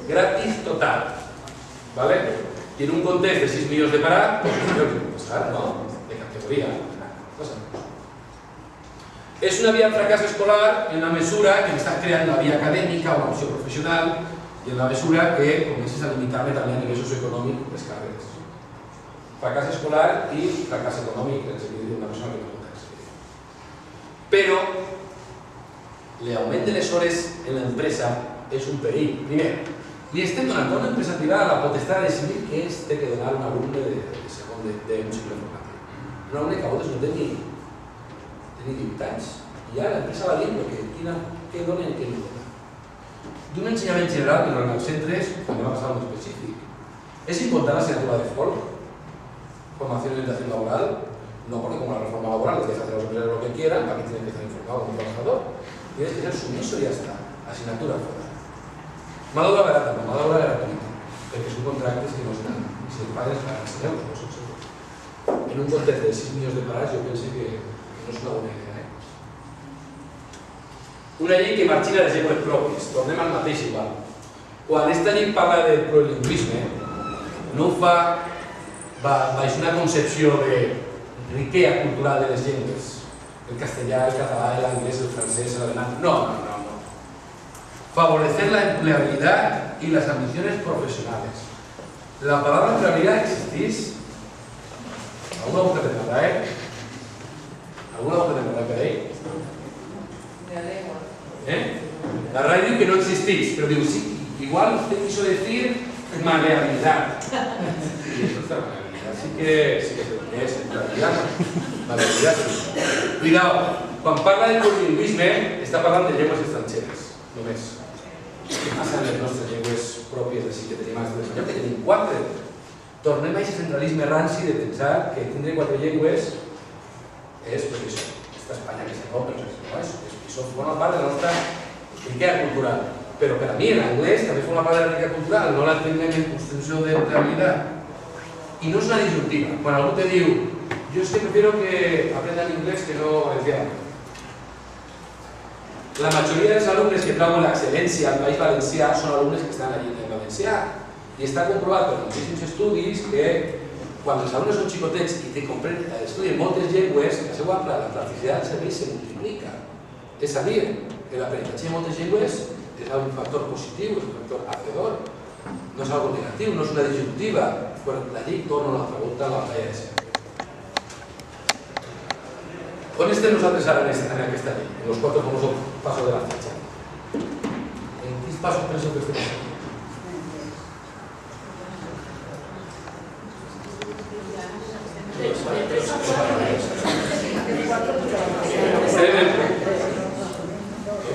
Gratis total. I en un context de 6 milions de parat, pues no creo que puede pasar, ¿no? De categoría. És una via al fracàs escolar en la mesura que està creant la via acadèmica o l'opció professional i en la mesura que comences a limitar-ne també a nivell socioeconòmic les carreres. Fracàs escolar i fracàs econòmic, en el sentit d'una persona que no pot accedir. Però l'augment de les hores en l'empresa és un perill. Primer, li estem donant a una empresa privada la potestat de decidir què es té que donar un alumne de segon d'un cicle formatiu. Un alumne que a vegades no té ni 18 anys i ja l'empresa va dir què dona i què no dona. D'un ensenyament general que en els centres també va passar molt específic. És important l'assignatura de folk, formación y orientación laboral, no porque como la reforma laboral les deja hacer a los empresarios lo que quieran, para que tienen que estar informados como trabajador, tienes que ser sumiso y ya está, asignatura fuera. Mano de obra barata, no, mano de obra gratuïta, perquè són contractes que no es dan, i si el pagues para ensenyar, no són seguros. En un context de 6 milions de parats jo penso que no és una bona idea. Una llei que margina les llengües pròpies, tornem al mateix igual. Quan aquesta llei parla de plurilingüisme, no ho fa baix una concepció de riquesa cultural de les llengües, el castellà, el català, l'anglès, el francès, l'alemán. No. Favorecer la empleabilidad y las ambiciones profesionales. La palabra empleabilidad existís. ¿Alguna voz que te tendrá, ¿Alguna voz que te tendrá por ahí? La radio diu que no existís, pero digo, sí, igual usted quiso decir maleabilidad. Y eso está maleabilidad, sí que es maleabilidad. Cuidado, quan parla de plurilingüisme, està parlant de llengües estrangeres, només. Què passa amb les nostres llengües pròpies, així que tenim altres? Ja que tenim 4. Tornem a aquest centralisme ranci de pensar que tindre 4 llengües és perquè això, aquesta Espanya que se rompe, no és? Això forma part de la nostra riquesa cultural. Però per a mi l'anglès també forma part de la riquesa cultural, no la tenim en construcció d'empleabilitat. I no és una disjuntiva. Quan algú te diu, yo es que prefiero que aprendan inglés que no valenciano. La majoria dels alumnes que trauen l'excel·lència al País Valencià són alumnes que estan allí en el valencià. I està comprovat per moltíssims estudis que quan els alumnes són xicotets i estudien moltes llengües, la seva plasticitat del cervell se multiplica. És a dir, que l'aprenentatge de moltes llengües és un factor positiu, és un factor hacedor, no és algo negatiu, no és una disjuntiva. La llei torna una altra volta a la batalla de sempre. On estem nosaltres ara en aquesta llei? En els 4 famosos passos de la fitxa. En quins passos penso que estem aquí?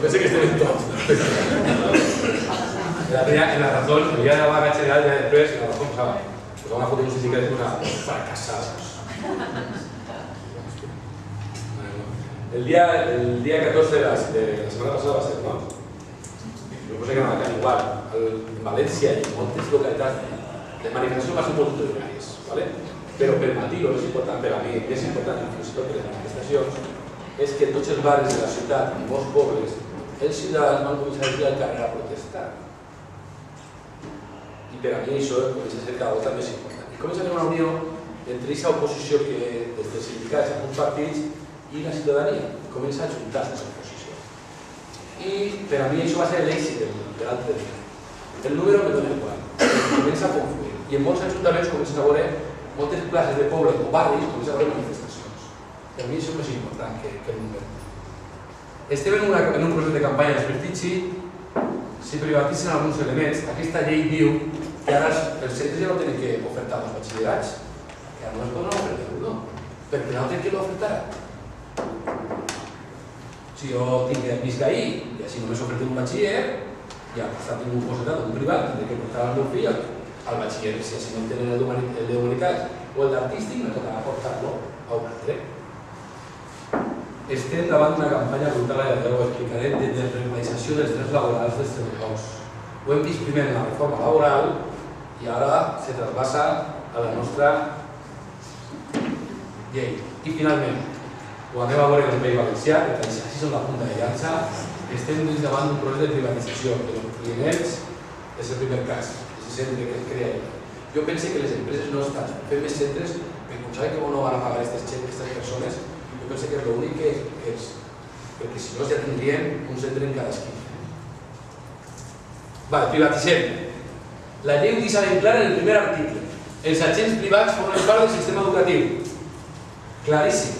Pensé que estem en tot. En la razón, el día de la vaga general de después, la razón pasaba. Pues vamos a foto no sé si queréis una fracasados. El día 14 de la semana pasada va a ser, ¿no? Yo pensé que no acá igual. En València i en moltes localitats les manifestacions van ser multitudinàries, ¿vale? Però per matí, el més important per a mi, i és important fins i tot per les manifestacions, és que tots els barris de la ciutat i molts pobles, els ciutadans van començar a sortir al carrer a protestar. I per a mi això comença a ser cada volta més important. I comença a haver una unió entre aquesta oposició que des dels sindicats i alguns partits i la ciutadania. Comença a juntar aquesta oposició. I per a mi això va ser l'èxit de l'altre dia. El número me dona igual, comença a confluir. I en molts ajuntaments comencen a veure moltes places de poble o barris comencen a veure manifestacions. Per mi això és més important que el número. Estem en un procés de campanya desprestigi. Si privatitzen alguns elements, aquesta llei diu que ara els centres ja no tenen que ofertar els batxillerats, que ara no es poden ofertar uno, perquè no tenen que l'ofertar. Si jo tinc visc ahí i així només ofertem un batxiller, ja està tinc un posat d'un privat, tindré que portar el meu fill al batxiller, si així no tenen el de humanitats o el d'artístic, me tocarà portar-lo a un altre. Estem davant d'una campanya brutal, ja ho explicaré, de desregularització dels drets laborals dels treballadors. Ho hem vist primer en la reforma laboral i ara se trasbassa a la nostra llei. I finalment, ho anem a veure en el País Valencià, que així són la punta de llança, estem davant d'un procés de privatització, però els clients és el primer cas, és el centre que es crea. Jo penso que les empreses no estan fent més centres perquè com saben que no van a pagar aquestes persones, jo penso que és l'únic que és, perquè si no ja tindrien un centre en cada esquina. Vale, privatitzem. La llei ho deixa ben clara en el primer article. Els agents privats formen part del sistema educatiu. Claríssim.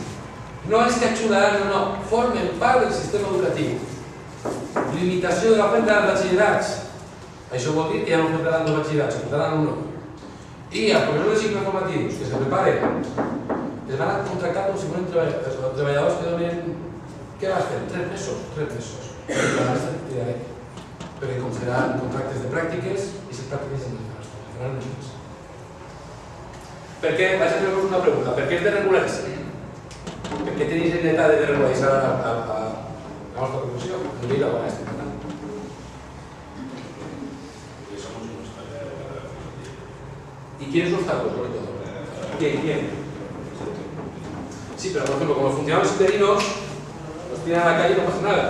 No és que ajudaran, no, formen part del sistema educatiu. Limitació de l'oferta dels batxillerats. Això vol dir que ja no ofertaran dos batxillerats, ofertaran uno. I els professors de cicles formatius que se preparen es van a contractar com si fossin treballadors que donen... Què vas fer? 3 mesos. 3 mesos. Perquè com seran contractes de pràctiques i les pràctiques en les faran uns mesos. Per què? Vaig a fer-vos una pregunta. Per què és de regularitzar? Per què tenéis en neta de regularitzar a la nostra professió? No veig la bona estic parlant. ¿Y quién es los obstáculos, sobre todo? ¿Quién? Sí, pero por ejemplo, como los funcionarios interinos los tienen a la calle y no pasa nada.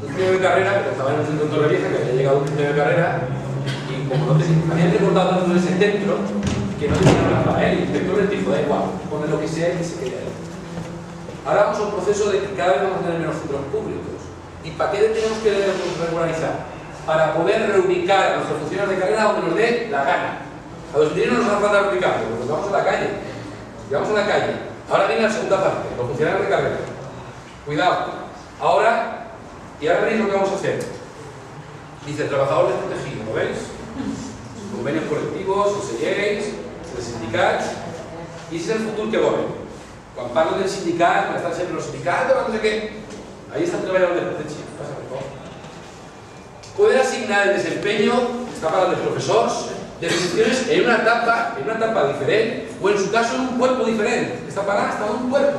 Un primero de carrera, que estaba en un centro de Torrevieja, que había llegado un primero de carrera, y como no habían recortado tanto en ese centro, que no tenían nada para él, el inspector les dijo, da igual, pone lo que sea y se quede ahí. Ahora vamos a un proceso de que cada vez vamos a tener menos centros públicos. ¿Y para qué tenemos que regularizar? Para poder reubicar a nuestros funcionarios de carrera donde nos dé la gana. A los interinos nos hace falta reubicar, porque nos vamos a la calle. Llegamos a la calle. Ahora viene la segunda parte, los funcionarios de carrera. Cuidado. Ahora veréis lo que vamos a hacer. Dice, trabajador desprotegido, ¿lo veis? Convenios colectivos, OCLs, els sindicats. I és el futur que volen. Quan parlo del sindicat, estan sempre los sindicatos, no sé què. Ahí está el treballador desprotegido. Pasa por favor. Poder asignar el desempeño, está para los profesores, de funciones en una etapa diferente, o en su caso en un cuerpo diferente. Esta parada está en un cuerpo.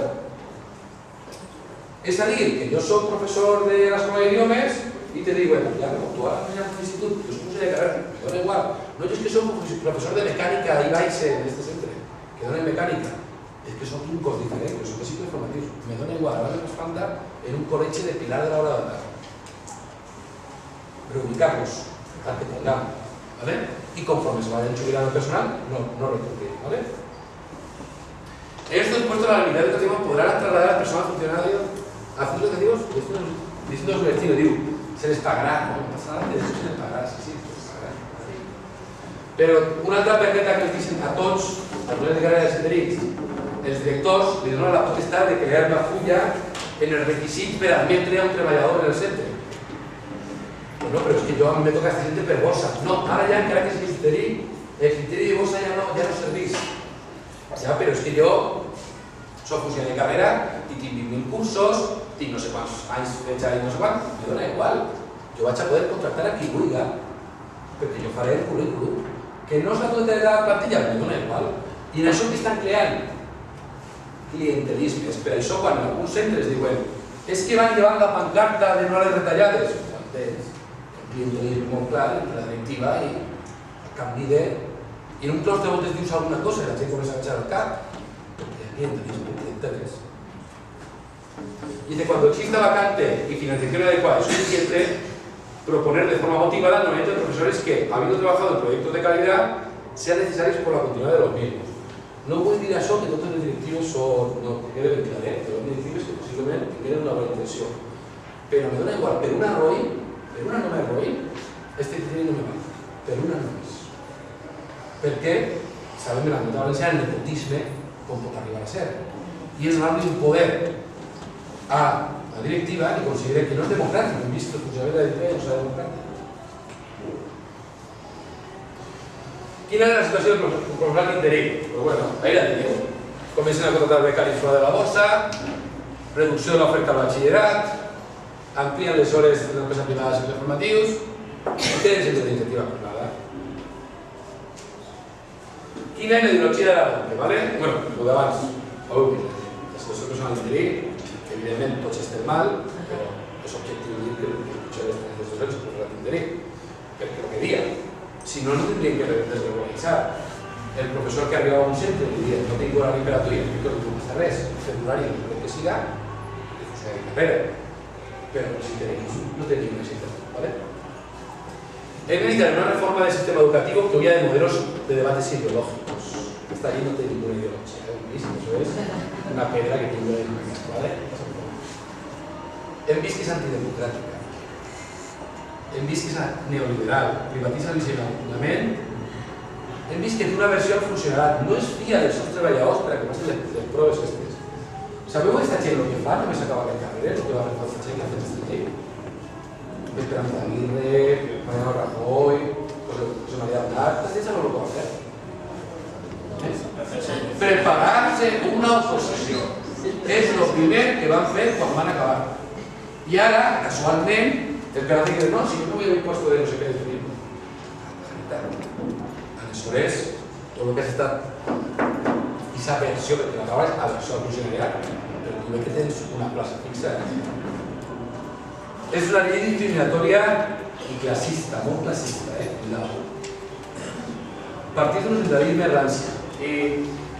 Es salir, que yo soy profesor de la escuela de idiomas y te digo, bueno, ya como tú ahora me llamas al instituto, yo soy profesor de carrera, me da igual. No, yo es que soy profesor de mecánica, ahí vais en este centro, que dan en mecánica. Es que son trucos diferentes, son ciclos formativos. Me da igual, ahora me falta en un coleche de Pilar de la Hora de Andar. Reubicarlos, al que tengamos, ¿vale? Y conforme se vayan jubilando el personal, no recurrir, ¿vale? En estos puestos la unidad educativa podrá trasladar al personal funcionario a centros educativos distintos del destino. Digo, se les pagará, no pasa nada, de eso se les pagará, sí, se les pagará. Pero una altra permeta que ens dicen a tots, als membres de carrera dels interims, els directors li donen la potestat de crear una fulla en els requisits per admetre a un treballador en el centre. No, pero es que yo a mí me toca este centre per bolsa. No, ahora ya encara que es el criterio de bolsa ya no servís. Ya, pero es que yo soy funcionario de carrera y tengo 20.000 cursos, tengo no sé cuántos años fecha y no sé cuántos, me da igual. Yo voy a poder contratar a qui vulga, porque yo faré el currículum. Que no es la totalidad de la plantilla, me da igual. I en això que estan creant clientelismes. Per això, quan en alguns centres diuen és que van llevant la pancarta de no les retallades, clientelisme molt clar entre la directiva i el canvi de... I en un clos de voltes dius alguna cosa i la gent comença a echar el cap, perquè clientelisme, clienteles. Dice, cuando exista vacante y financiación adecuada es suficiente, proponer de forma motivada nuevamente a los profesores que, habiendo trabajado en proyectos de calidad, sean necesarios por la continuidad de los mismos. No vull dir això que tots els directives són... No, que quede ben clar, que els directives que possiblement tenen una bona intenció. Però me dona igual, per una ROI, per una només ROI, este criteri no me va. Per una només. perquè sabem que la Comunitat Valenciana el nepotisme com pot arribar a ser, i és donar-li un poder a la directiva i considera que no és democràtic. Hem vist que el funcionament de la directiva no serà democràtic. Quina és la situació del professorat interí? Pues bueno, ahí la teniu. Comencen a contratar becaris fora de la borsa, reducció de l'oferta al batxillerat, amplien les hores de l'empresa privada de cicles formatius i tenen centres d'iniciativa privada. Quina és la ideologia de la DOMPE? Bueno, el d'abans, la situació personal interí, evidentment tots estem mal, però és objectiu dir que el pitjor és que els docents el professorat interí, perquè el que diga, si no, no tindrien que desregularitzar. El professor que arribava a un centre i diria no tinc horari per a tu i no tinc passa res, fem l'horari el que siga, és una carrera. Però si no tenim necessitat. Hem iniciat una reforma del sistema educativo que huía de modelos de debates ideológicos. Esta allí no tiene ninguna ideología, eso es una pedra que tiene una ideología. Hem vist que és antidemocràtica. Hem vist que és neoliberal, privatitza l'ensenyament. Hem vist que té una versió al funcionariat, no es fia dels seus treballadors per a que passin les proves aquestes. Sabeu aquesta gent el que fa? Només acaba la carrera, el que va fer aquesta gent que ha fet aquesta llei. Esperanza Aguirre, Mariano Rajoy, José María Aznar, aquesta gent no ho pot fer. Preparar-se una oposició. És el primer que van fer quan van acabar. I ara, casualment, el que van dir no, si no vull imposto de no sé què de turisme. Aleshores, tot el que has estat aquesta versió, perquè l'acabes a la versió del funcionariat, però tu que tens una plaça fixa. És una llei discriminatòria i classista, molt classista, Partit d'un centralisme ranci. I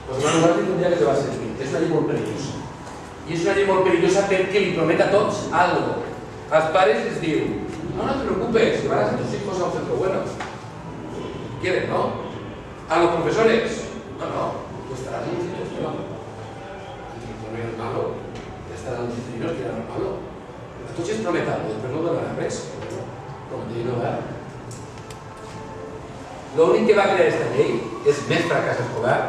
José Manuel Martín un dia que te va servir. És una llei molt perillosa. I és una llei molt perillosa perquè li promet a tots algo. Als pares les diu, no te preocupes, que van a ser tus hijos a un centro bueno. ¿Quieren, no? A los profesores, no, tú estarás en un centro bueno. No es malo, estarán en un centro que era malo. A tots es promet algo, després no donarà res. Prometir no dar. L'únic que va crear aquesta llei és més fracàs escolar,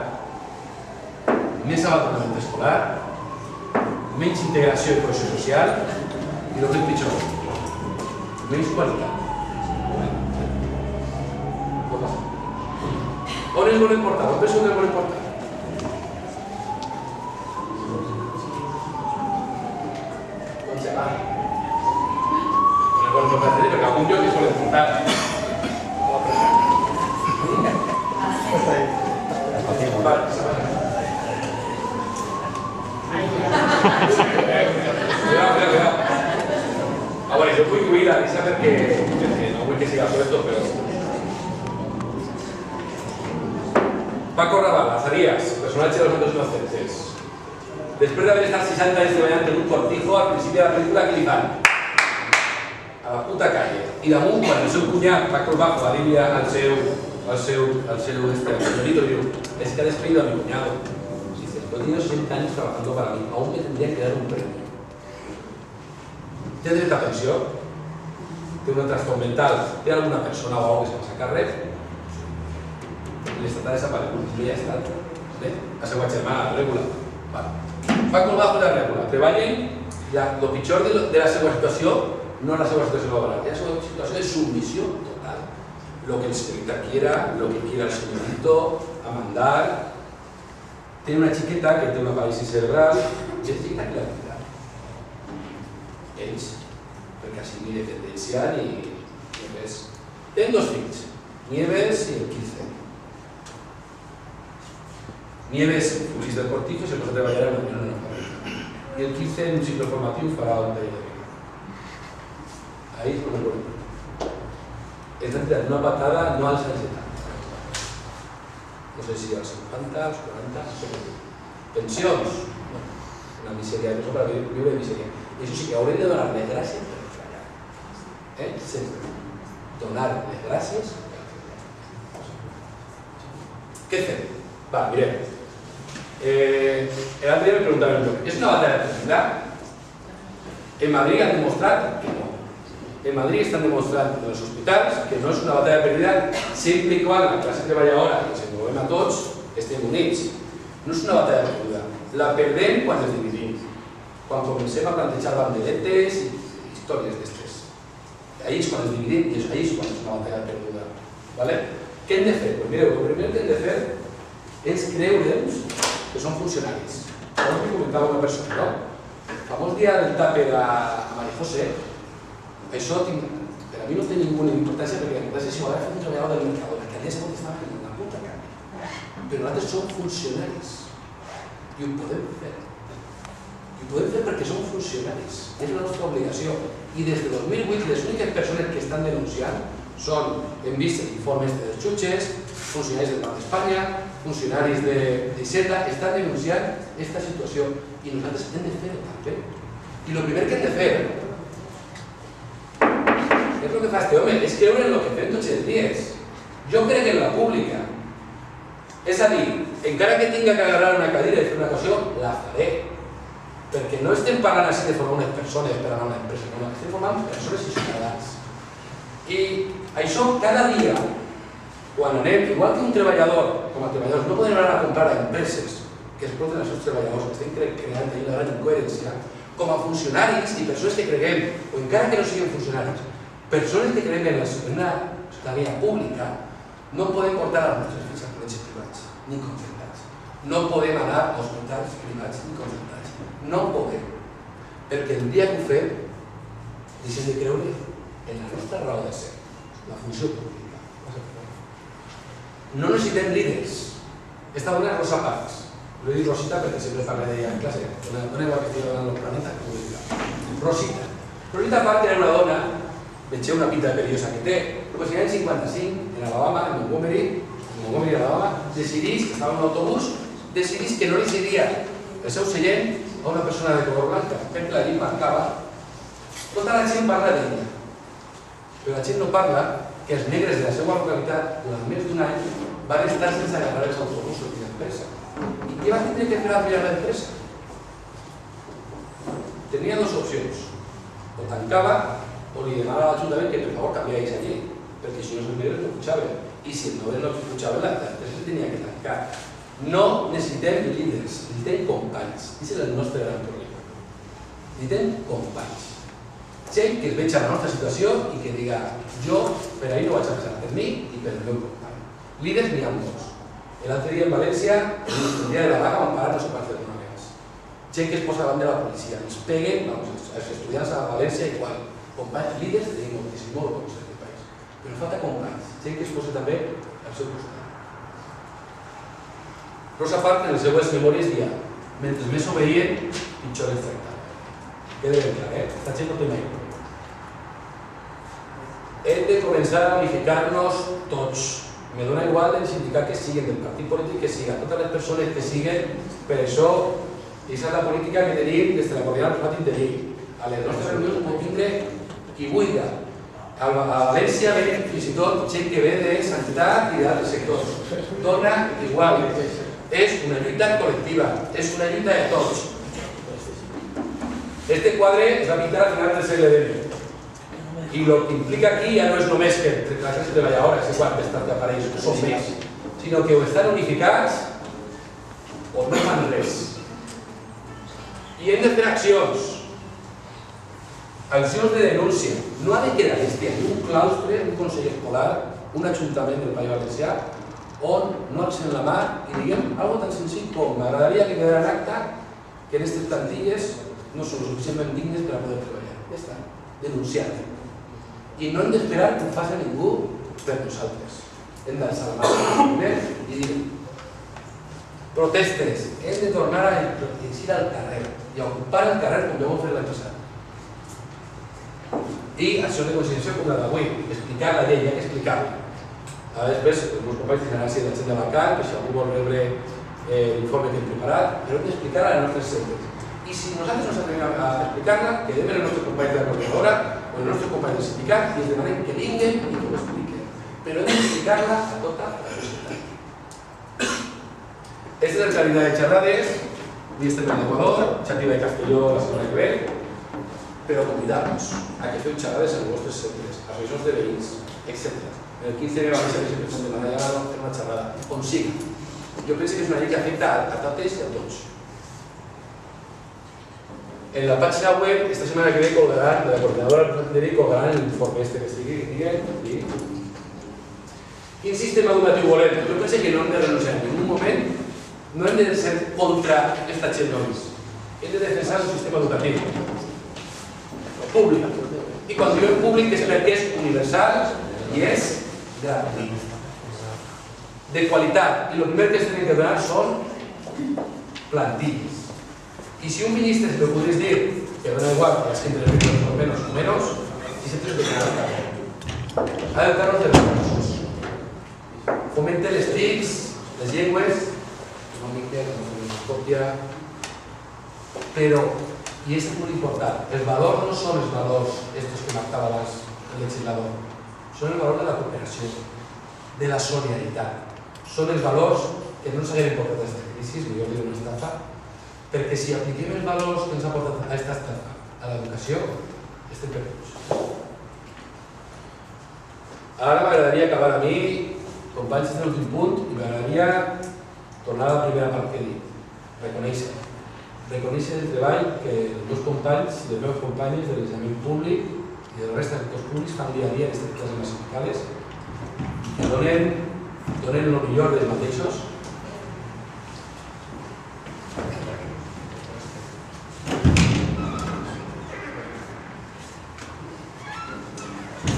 més abandonament escolar, menys integració i cohesió social i el que és pitjor, menys qualitat. On es volen portar? On penso que es volen portar? On se va? No es volen portar, perquè algun lloc es volen portar. A veure, jo vull oir la risa perquè no vull que siga suelto, però... Paco Raval, Azarías, personatge de los Santos Inocentes. Després d'haver estat 60 anys treballant en un cortijo, al principi de la pel·lícula que li fan a la puta calle. I damunt, quan el seu cunyat, Paco el Bajo, alivia al seu señorito, diu, es que ha despedido a mi cuñado. Dice, yo he tenido 60 años trabajando para mí, aún me tendría que dar un premio. Té dret a pensió, té un trastorn mental, té alguna persona o algo que se passa a càrrec, l'estat ha desaparegut, no hi ha estat. La seva germana, la Règula. Paco el Bajo i la Règula treballen, el pitjor de la seva situació no és la seva situació laboral, és la seva situació de submissió total. Lo que el señorita quiera, lo que quiera el señorito, a mandar. Tiene una chiqueta que té una parálisis cerebral i és chiqueta que la cuida. Ells, perquè així ni dependència ni res. Tenen dos fills, Nieves i el Quilce. Nieves, fugís del cortijo i se posa a treballar en la Unió Europea. I el Quilce en un cicle formatiu farà un taller de vida. Ahí es como bueno. És d'entrar una patada no als 70. No sé si als 50, als 40, no sé què. Pensions? Una misèria, no per viure de misèria. I això sí que haurem de donar-les gràcies per treballar. Sempre. Donar les gràcies per treballar. Què fem? Va, mirem. L'altre dia me preguntaven, ¿es una batalla de publicidad? En Madrid han demostrat que no. en Madrid están demostrant en els hospitals que no és una batalla perdida sempre i quan la classe treballadora que ens movem a tots estem units. No és una batalla perduda. La perdem quan ens dividim, quan comencem a plantejar banderetes i històries d'estes. Ahí és quan ens dividim i ahí és quan és una batalla perduda. Què hem de fer? Doncs mireu, el primer que hem de fer és creure'ns que són funcionaris. Com que comentava una persona, no? El famós dia del tàper a María José, això per a mi no té ninguna importància perquè la importància és si ho hagués fet un treballador del Mercadona, que al dia següent estava en la puta cara. Però nosaltres som funcionaris i ho podem fer. I ho podem fer perquè som funcionaris. És la nostra obligació. I des de 2008 les úniques persones que estan denunciant són, hem vist informes dels jutges, funcionaris del Banc d'Espanya, funcionaris d'Hisenda, estan denunciant aquesta situació i nosaltres hem de fer-ho també. I el primer que hem de fer és el que fa este home, és creure en el que fem tots els dies. Jo crec en la pública. És a dir, encara que tinga que agarrar una cadira i fer una cosa, la faré. Perquè no estem parlant així de formar unes persones per anar a una empresa, no, estem formant persones i ciutadans. I això cada dia, quan anem, igual que un treballador, com a treballadors, no podem anar a comprar a empreses que exploten els seus treballadors, que estem creant una gran incoherència, com a funcionaris i persones que creguem, o encara que no siguin funcionaris, persones que creguem en una ciutadania pública, no podem portar els nostres fills a col·legis privats, ni concertats. No podem anar a hospitals privats ni concertats. No podem. Perquè el dia que ho fem, deixem de creure en la nostra raó de ser, la funció pública. No necessitem líders. Esta dona és Rosa Parks. Lo he dit Rosita perquè sempre parla d'ella en classe. Una dona igual que estic donant el planeta, com ho dic. Rosita. Rosita Parks era una dona, vegeu una pinta perillosa que té, però si l'any 55, en Alabama, en Montgomery, Alabama, decidís, que estava en un autobús, decidís que no li cedia el seu seient a una persona de color blanca, perquè la llei marcava. Tota la gent parla d'ella, però la gent no parla que els negres de la seva localitat durant més d'un any van estar sense agafar els autobusos i l'empresa. I què va tindre que fer a mirar l'empresa? Tenia dues opcions. O tancava o li demanava a l'Ajuntament que per favor canviés la llei, perquè si no els negres no pujaven. I si els negres no pujaven, l'empresa tenia que tancar. No necessitem líders, necessitem companys. Aquest és el nostre gran problema. Necessitem companys. Gent que es veig a la nostra situació i que diga jo per ahir no vaig a passar per mi i per el meu company. Líders n'hi ha molts. L'altre dia en València, el dia de la vaga, van parar no sé quants desnonaments. Gent que es posa davant de la policia, ens peguen, els estudiants a València igual. Companys, líders tenim moltíssim, molt bons en aquest país. Però falta companys, gent que es posa també al seu costat. Rosa Parks en les seues memòries dia, mentre més obeïen, pitjor ens tractaven. Queda ben clar, Esta gent no té mai. Hem de començar a unificar-nos tots. Me dona igual del sindicat que siguin, del partit polític que siga, totes les persones que siguen, per això, aquesta és la política que tenim des de la coordinada del Partit de Llei. A les nostres reunions pot vindre qui vulgui. A València ve fins i tot gent que ve de sanitat i d'altres sectors. Dona igual. És una lluita col·lectiva, és una lluita de tots. Este quadre es va pintar a finals del segle XIX. I el que implica aquí ja no és només que la classe treballadora, és igual que estan d'aparells, que són més, sinó que o estan unificats o no fan res. I hem de fer accions. Accions de denúncia. No ha de quedar un claustre, un consell escolar, un ajuntament del País Valencià, on no alcem la mà i diguem algo tan senzill com m'agradaria que quedara en acta que aquestes plantilles no són suficientment dignes per a poder treballar. Ja està. Denunciar-ho. I no hem d'esperar que ho faci ningú per nosaltres. Hem d'alçar la mà i dir protestes. Hem de tornar a eixir al carrer i a ocupar el carrer com vam fer l'any passat. I accions de consciència com la d'avui, explicar la llei, hi ha que explicar-la. Després, els meus companys tindran així la gent de bancal, que si algú vol veure l'informe que hem preparat, però hem d'explicar-la a les nostres centres. I si nosaltres no sabem explicar-la, quedem en els nostres companys de la coordinadora o els nostres companys del sindicat i els demanem que vinguen i que ho expliquen. Però hem d'explicar-la a tota la societat. Aquesta és el calendari de xerrades, i estem en Equador, Xativa de Castelló la setmana que ve. però convidar-vos a que feu xerrades en els vostres centres, a reunions de veïns, etc. El 15 va ser sempre de manera de fer una xerrada, on sigui. Jo penso que és una llei que afecta a totes i a tots. En la pàgina web, esta setmana que ve, colgaran, de la coordinadora de llei, colgaran l'informe este que estigui, i quin sistema educatiu volem? Jo penso que no hem de renunciar en ningú moment, no hem de ser contra esta gent només. Hem de defensar el sistema educatiu. El públic. I quan diem públic és perquè és universal i és gratuït. De qualitat. I el primer que es tenen que donar són plantilles. I si un ministre se lo podries dir que dona igual que els centres de menos o menos, i centres de menos. Ha de donar-nos de recursos. Fomente les TICs, les llengües, econòmica, còpia, però, i és molt important, els valors no són els valors estos que marcava el legislador, són els valors de la cooperació, de la solidaritat, són els valors que no ens haguem portat a aquesta crisi, millor dir una estafa, perquè si apliquem els valors que ens ha portat a aquesta estafa, a l'educació, estem perduts. Ara m'agradaria acabar a mi, companys, este últim punt, i m'agradaria tornar a la primera part que he dit, reconèixer. Reconèixer el treball que els meus companys i les meves companyes de l'ensenyament públic i del resta de sectors públics fan dia a dia en aquestes classes massificades, que donen el millor dels mateixos.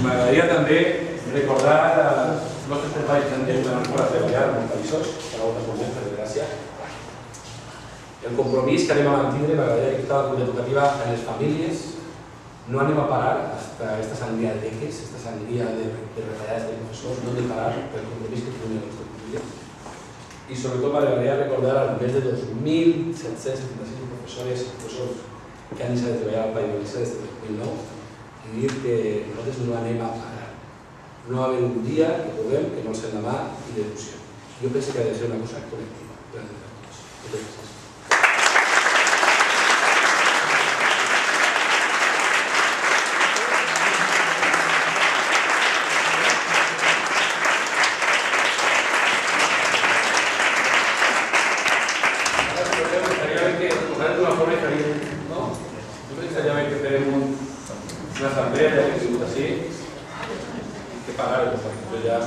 M'agradaria també recordar als nostres companys que han tingut una escola a treballar en països, per a moltes moments, per desgràcia, el compromís que anem a mantenir, m'agradaria que tota la comunitat educativa en les famílies no anem a parar hasta esta sangría de beques, esta sangría de retallades de professors, no hem de parar pel compromís que tenim en les nostres famílies. I sobretot m'agradaria recordar als més de 2.776 professors que han iniciat de treballar al País Valencià des de 2009 i dir que nosaltres no anem a parar. No va haver un dia que puguem que no ens fem la mà i l'il·lusió. Jo penso que ha de ser una cosa col·lectiva. Gràcies a tots. Moltes gràcies. Una asamblea ya que se así, que pagar el yo ya.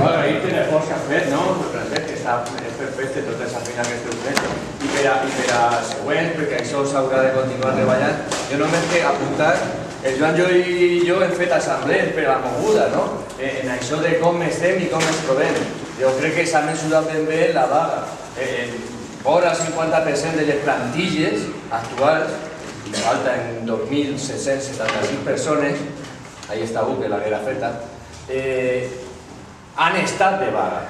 Agrair-te l'esforç que has fet, no? Francesc, que és perfecte tota aquesta feina que esteu fent. I per a següent, perquè això s'haurà de continuar treballant, jo només que apuntar, el Joan i jo hem fet assemblees per a la moguda, no? En això de com estem i com ens trobem. Jo crec que s'ha mesurat ben bé la vaga. Vora el 50% de les plantilles actuals, i falten 2.675 persones, ahí està que l'haguera feta, han estat de vaga.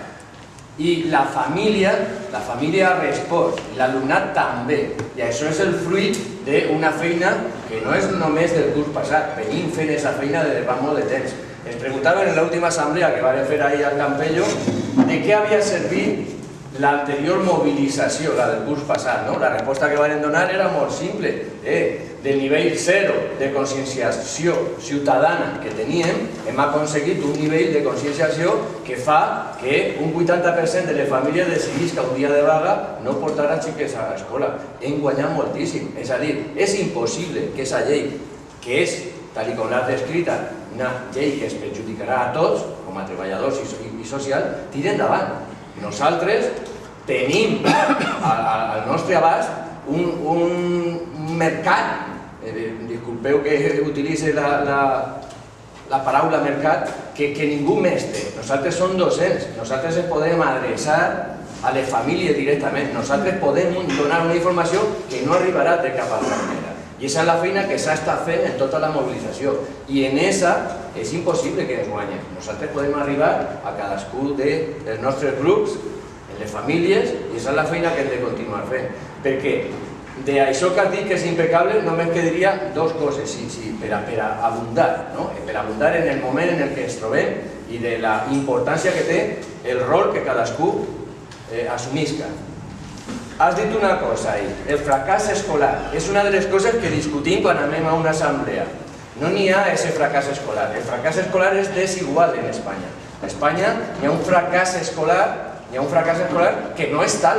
I la família ha respost, i l'alumnat també. I això és el fruit d'una feina que no és només del curs passat, venim fent aquesta feina des de fa molt de temps. Ens preguntaven en l'última assemblea que vam fer ahir al Campello de què havia servit l'anterior mobilització, la del curs passat. La resposta que van donar era molt simple. Del nivell 0 de conscienciació ciutadana que teníem, hem aconseguit un nivell de conscienciació que fa que un 80% de les famílies decidís que un dia de vaga no portarà xiquets a l'escola. Hem guanyat moltíssim. És a dir, és impossible que aquesta llei, que és, tal com l'ha descrita, una llei que es perjudicarà a tots, com a treballadors i social, tiri endavant. Nosaltres tenim al nostre abast un mercat, disculpeu que utilitzi la paraula mercat, que ningú més té. Nosaltres som docents, nosaltres ens podem adreçar a les famílies directament, nosaltres podem donar una informació que no arribarà de cap altra manera. I aquesta és la feina que s'ha estat fent en tota la mobilització. I en aquesta és impossible que ens guanyem. Nosaltres podem arribar a cadascun dels nostres grups, en les famílies, i aquesta és la feina que hem de continuar fent. Perquè d'això que has dit que és impecable, només que diria dues coses, per a abundar, per a abundar en el moment en què ens trobem i de la importància que té el rol que cadascú assumisca. Has dit una cosa ahí, el fracàs escolar. És una de les coses que discutim quan anem a una assemblea. No n'hi ha ese fracàs escolar. El fracàs escolar és desigual en Espanya. A Espanya hi ha un fracàs escolar que no és tal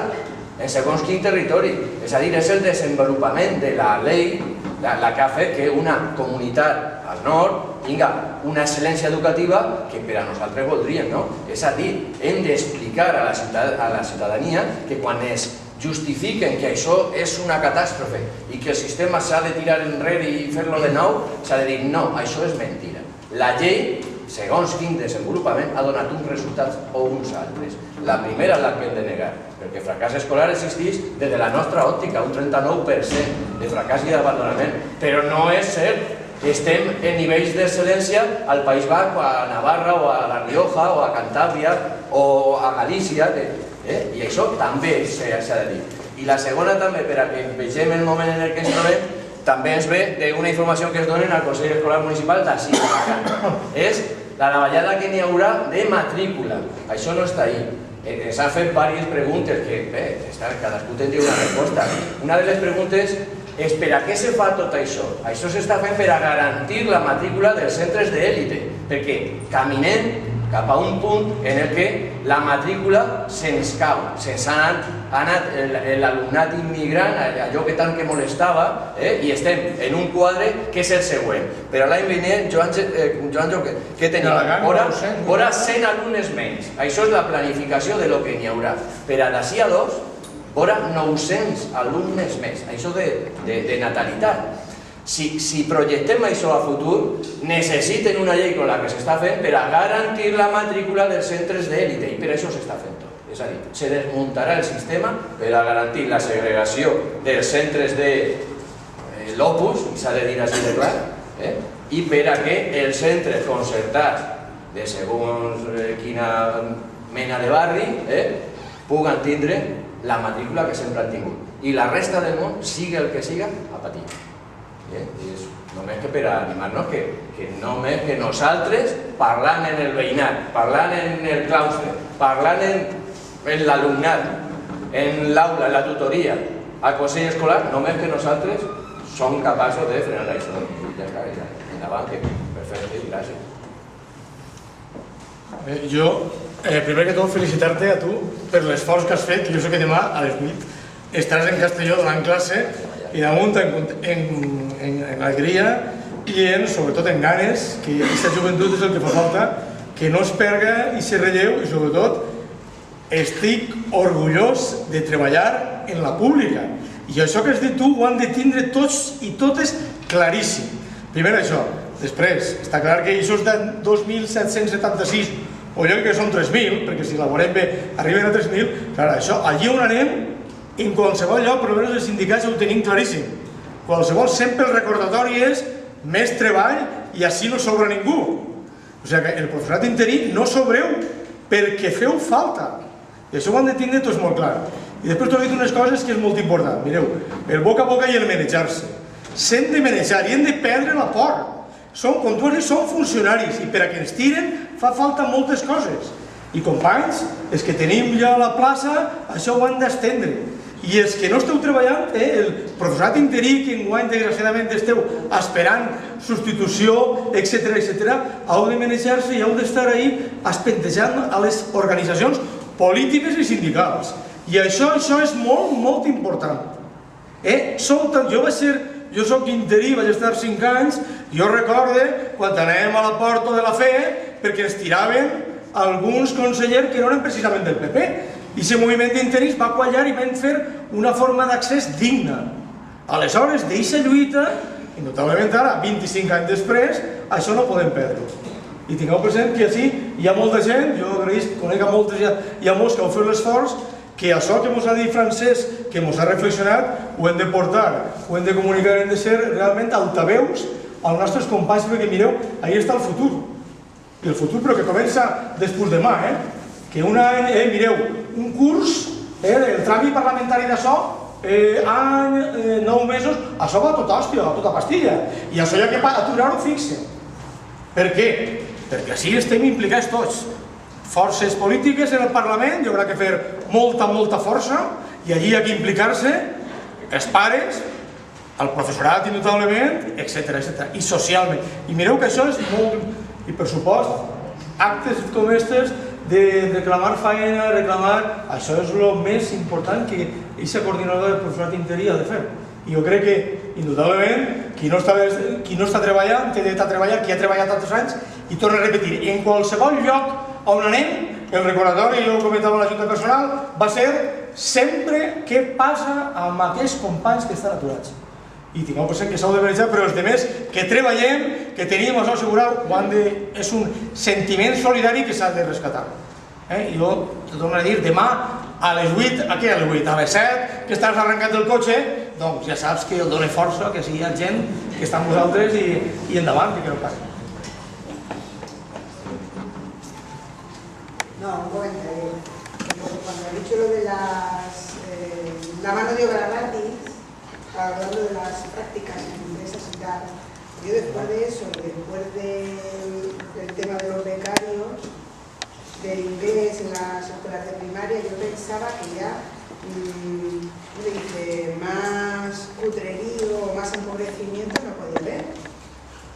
en segons quin territori. És a dir, és el desenvolupament de la llei la que ha fet que una comunitat al nord tinga una excel·lència educativa que per a nosaltres voldríem, no? És a dir, hem d'explicar a la ciutadania que quan es justifiquen que això és una catàstrofe i que el sistema s'ha de tirar enrere i fer-lo de nou, s'ha de dir no, això és mentira. La llei, segons quin desenvolupament, ha donat uns resultats o uns altres. La primera és la que hem de negar, perquè el fracàs escolar existeix des de la nostra òptica, un 39% de fracàs i d'abandonament, però no és cert que estem en nivells d'excel·lència al País Basc, a Navarra, o a La Rioja, o a Cantàbria, o a Galícia, i això també s'ha de dir. I la segona també, per a que vegem el moment en què ens trobem, també ens ve d'una informació que es donen al Consell Escolar Municipal d'Ací. És la davallada que n'hi haurà de matrícula. Això no està ahí. S'han fet diverses preguntes que cadascú tindria una resposta. Una de les preguntes és per a què se fa tot això? Això s'està fent per a garantir la matrícula dels centres d'élite, perquè caminem cap a un punt en el que la matrícula se'ns cau, se'ns ha anat l'alumnat immigrant, allò que tant que molestava, i estem en un quadre que és el següent. Per a l'any vinent, Joan, què tenim? Vora 100 alumnes menys. Això és la planificació de lo que n'hi haurà. Per a d'ací a 2, vora 900 alumnes més. Això de natalitat. Si projectem això a futur, necessiten una llei com la que s'està fent per a garantir la matrícula dels centres d'élite, i per això s'està fent tot. És a dir, se desmuntarà el sistema per a garantir la segregació dels centres de l'Opus, i s'ha de dir així de clar, i per a que els centres concertats de segons quina mena de barri puguen tindre la matrícula que sempre han tingut. I la resta del món, sigui el que siga, a patir. És només que per a animar-nos que només que nosaltres, parlant en el veïnat, parlant en el claustre, parlant en l'alumnat, en l'aula, en la tutoria, al Consell Escolar, només que nosaltres som capaços de frenar això. Ja està, endavant, que perfecte, gràcies.
Jo, primer que tot, felicitar-te a tu per l'esforç que has fet, que jo sé que demà a les 8 estaràs en Castelló donant classe i damunt en alegria i sobretot en ganes, que aquesta joventut és el que fa falta, que no es perga i se relleu, i sobretot estic orgullós de treballar en la pública. I això que has dit tu ho han de tindre tots i totes claríssim. Primer això. Després, està clar que això és de 2.776, o jo crec que són 3.000, perquè si elaborem bé arriben a 3.000, clar, això, allí on anem, en qualsevol lloc, però almenys els sindicats ho tenim claríssim. Qualsevol, sempre el recordatori és més treball i així no sobra ningú. O sigui que el professorat interí no sobreu perquè feu falta. I això ho han de tindre tots molt clar. I després t'ho he dit unes coses que és molt important. Mireu, el boca a boca i el manejar-se. S'hem de manejar i hem de perdre la por. Com tu has dit, som funcionaris i per a que ens tiren fa falta moltes coses. I companys, els que tenim ja a la plaça, això ho han d'estendre. I els que no esteu treballant, el professorat interí, que enguany desgraciadament esteu esperant substitució, etc., heu de manejar-se i heu d'estar ahí espentejant a les organitzacions polítiques i sindicals. I això és molt, molt important. Jo soc interí, vaig estar 5 anys, jo recorde quan anàvem a la porta de la fe perquè ens tiraven alguns consellers que no eren precisament del PP. I aquest moviment d'interins va quallar i vam fer una forma d'accés digna. Aleshores, d'aquesta lluita, i notablement ara, 25 anys després, això no podem perdre. I tingueu present que així hi ha molta gent, jo conec a moltes, hi ha molts que heu fet l'esforç, que això que ens ha dit Francesc, que ens ha reflexionat, ho hem de portar, ho hem de comunicar, hem de ser realment altaveus als nostres companys, perquè mireu, ahí està el futur. I el futur, però que comença després demà, que un any, mireu, un curs, el tràmit parlamentari d'això, any, 9 mesos, això va a tota hòstia, a tota pastilla. I això hi ha que aturar-ho fixe. Per què? Perquè així estem implicats tots. forces polítiques en el Parlament, hi haurà que fer molta força, i allí hi ha que implicar-se els pares, el professorat indubtablement, etc. I socialment. I mireu que això és molt... I per supost, actes com aquests de reclamar feina, reclamar... Això és el més important que aquesta coordinadora del professorat interí ha de fer. I jo crec que, indubtablement, qui no està treballant, té dret a treballar, qui ha treballat tantos anys, i torno a repetir, en qualsevol lloc on anem, el recordatori, jo ho comentava a la Junta Personal, va ser sempre què passa amb aquests companys que estan aturats. I tingueu present que s'heu de manejar, però els demés que treballem, que tenim això assegurat, és un sentiment solidari que s'ha de rescatar. I jo te torno a dir, demà a les 8, a què a les 8? A les 7, que estàs arrencant del cotxe, doncs ja saps que el dona força, que sigui gent que està amb vosaltres i endavant, que no passi.
No, un comentario. Cuando he dicho lo de la mano de obra gratis, hablando de las prácticas en empresas y tal, yo después de eso, después del tema de los becarios, del inglés en las escuelas de primaria, yo pensaba que ya más cutrerío o más empobrecimiento no podía haber.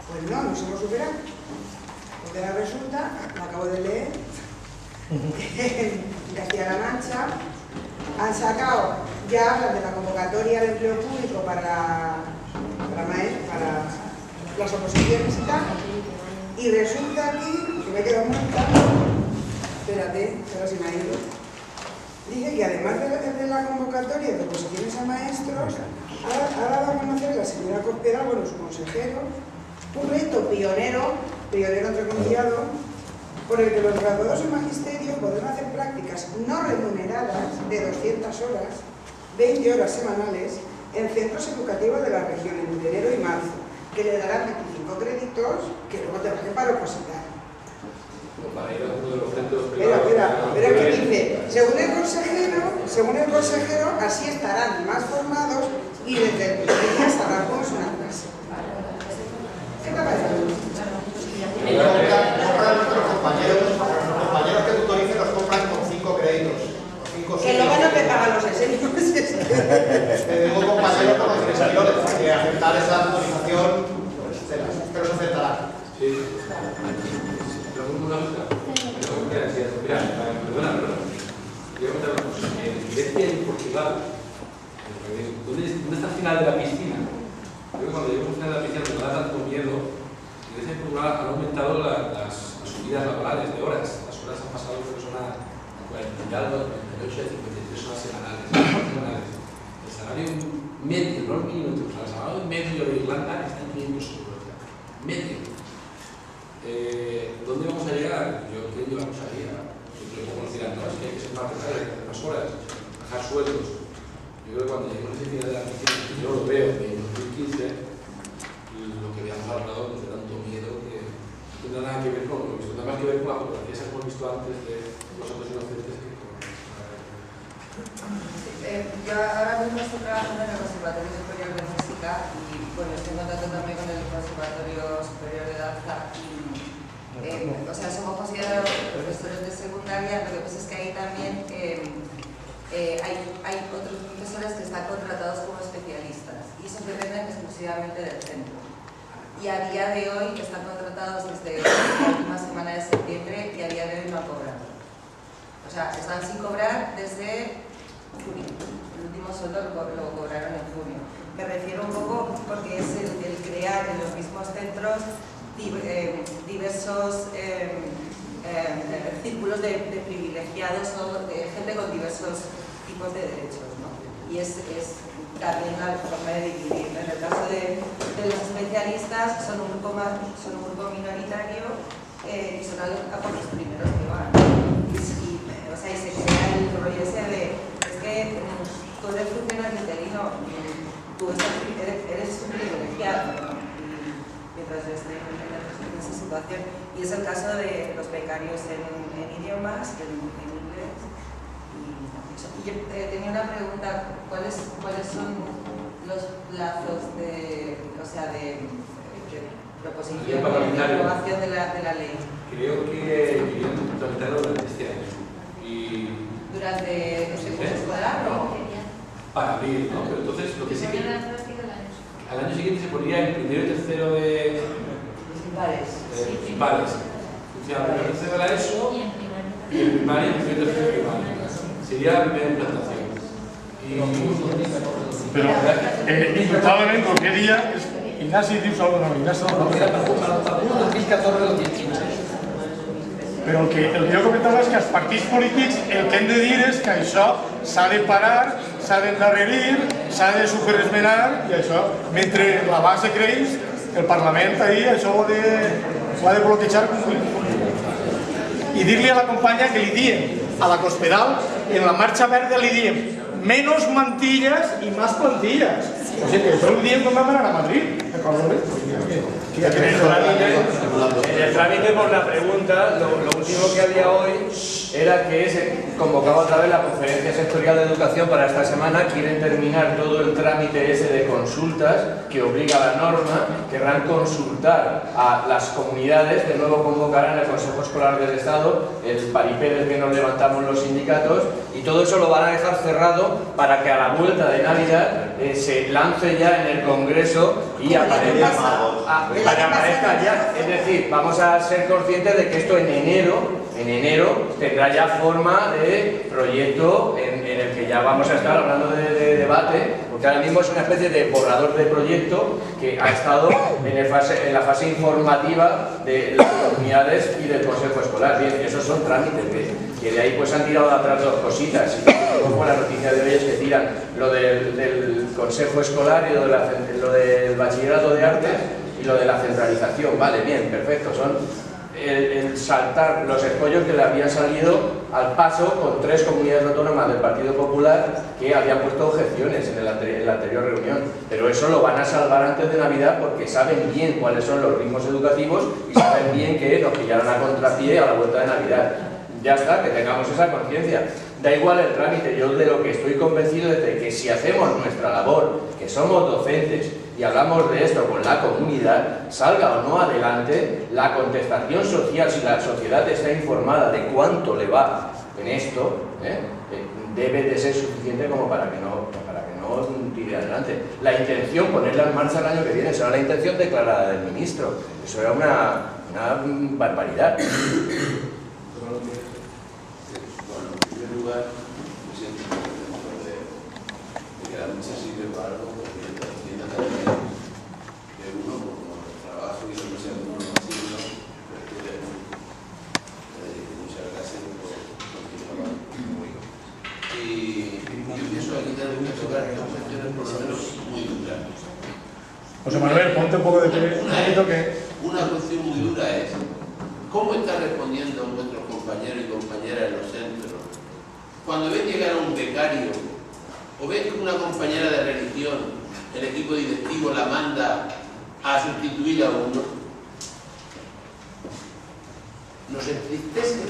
Pues no, nos hemos superado. Porque ahora resulta, lo acabo de leer, en Castilla-La Mancha han sacado, ya hablan de la convocatoria de empleo público para las oposiciones y tal, y resulta aquí, que me he quedado muerta, espérate, pero se me ha ido, dice que además de la convocatoria de oposiciones a maestros, ha dado a conocer la señora Cospedal, bueno, su consejero, un reto pionero entrecomillado, por el que los graduados en magisterio podrán hacer prácticas no remuneradas de 200 horas, 20 horas semanales, en centros educativos de la región entre enero y marzo, que le darán 25 créditos que luego te valen para opositar. Pero que dice, según el consejero, así estarán más formados y desde el primer día sabrán cómo es una clase. ¿Qué te parece?
Compañeros que tutoricen los compran con 5 créditos.
Que luego no te pagan los exenios.
Tengo compañeros con los que aceptar esa tutorización, pero se aceptará.
Sí. Perdona. Quiero contar una cosa. En Grecia y en Portugal, ¿dónde está el final de la piscina? Creo que cuando llegamos al final de la piscina nos da tanto miedo. En Grecia y Portugal han aumentado las subidas laborales de horas. Las horas han pasado de personas a 40 y algo, 38 a 53 horas semanales. El salario medio, no el mínimo, el salario medio de Irlanda está en 500 euros. Medio. ¿Dónde vamos a llegar? Yo creo que vamos a ir a... Yo como los directores, que hay que ser más reales, que hacer más horas, bajar sueldos. Yo creo que cuando lleguemos a ese final de la piscina, yo lo veo en 2015, lo que veamos alrededor nos da tanto miedo que no tendrá nada que ver con lo que tendrá más que ver con las fotografías que hemos visto antes de los otros inocentes que con...
Yo ahora mismo estoy trabajando en el Conservatorio Superior de Música y bueno, estoy en contacto también con el Conservatorio Superior de Danza y o sea, somos considerados profesores de secundaria, lo que pasa es que ahí también hay otros profesores que están contratados como especialistas y eso depende exclusivamente del centro. Y a día de hoy están contratados desde la última semana de septiembre y a día de hoy no han cobrado. O sea, están sin cobrar desde junio. El último sueldo lo cobraron en junio. Me refiero un poco porque es el crear en los mismos centros diversos círculos de privilegiados o de gente con diversos tipos de derechos, ¿no? Y es también la forma de dividir, ¿no? En el caso de los especialistas son un grupo minoritario y son los primeros que van. O sea, y se crea el rollo ese de es que tú eres funcionario interino, tú eres un privilegiado, ¿no? Mientras estés en esa situación. Y es el caso de los becarios en idiomas, en inglés. Y yo tenía una pregunta, ¿cuáles son los plazos de proposición y aprobación de la ley?
Creo que querían implementarlo durante este año. Y
Durante ese curso escolar, ¿no?
para abril, ¿no? Pero entonces lo que sí que al año siguiente se ponía en primero y tercero de
Principales.
principales. Funciona primero y tercero de la ESO y en primaria y primero y tercero de primaria. Sería la primera implantación.
Pero, indudablement, qualque dia, Ignasi, dius alguna cosa? Ignasi, però el que jo comentava és que els partits polítics el que hem de dir és que això s'ha de parar, s'ha d'endarrerir, s'ha de superesmenar i això, mentre la base creix, el Parlament ahí això ho ha de bloquejar i dir-li a la companya que li diem a la Cospedal, en la marxa verda li diem menos mantillas y más plantillas. O sea que eso lo diem com vam anar a Madrid.
En el trámite por la pregunta, lo último que había hoy era que se convocaba otra vez la Conferencia Sectorial de Educación para esta semana. Quieren terminar todo el trámite ese de consultas que obliga a la norma, querrán consultar a las comunidades, de nuevo convocarán al Consejo Escolar del Estado, el paripé del que nos levantamos los sindicatos, y todo eso lo van a dejar cerrado para que a la vuelta de Navidad se lance ya en el Congreso y aparezca ya. Es decir, vamos a ser conscientes de que esto en enero tendrá ya forma de proyecto en el que ya vamos a estar hablando de debate, porque ahora mismo es una especie de borrador de proyecto que ha estado en la fase informativa de las comunidades y del Consejo Escolar. Bien, esos son trámites que de ahí pues han tirado atrás dos cositas. Como la noticia de hoy es que tiran lo del Consejo Escolar y lo del Bachillerato de Artes y lo de la centralización. Vale, bien, perfecto. Son el saltar los escollos que le habían salido al paso con 3 comunidades autónomas del Partido Popular que habían puesto objeciones en la anterior reunión. Pero eso lo van a salvar antes de Navidad porque saben bien cuáles son los ritmos educativos y saben bien que nos pillaron a contrapié a la vuelta de Navidad. Ya está, que tengamos esa conciencia. Da igual el trámite, yo de lo que estoy convencido es de que si hacemos nuestra labor, que somos docentes y hablamos de esto con la comunidad, salga o no adelante, la contestación social, si la sociedad está informada de cuánto le va en esto, debe de ser suficiente como para que no tire adelante. La intención, ponerla en marcha el año que viene, será la intención declarada del ministro. Eso era una barbaridad.
Me siento contento de que la lucha sirve para algo porque entienda también que uno como trabajo y lo que sea uno más siglo requiere muchas gracias por continuar conmigo. Y yo pienso aquí tenemos que tocar estas cuestiones por lo menos muy duras.
José Manuel, ponte un poco de pie.
Una cuestión muy dura es ¿cómo están respondiendo nuestros compañeros y compañeras en los centros? Cuando ven llegar a un becario o ven que una compañera de religión, el equipo directivo la manda a sustituir a uno, nos entristece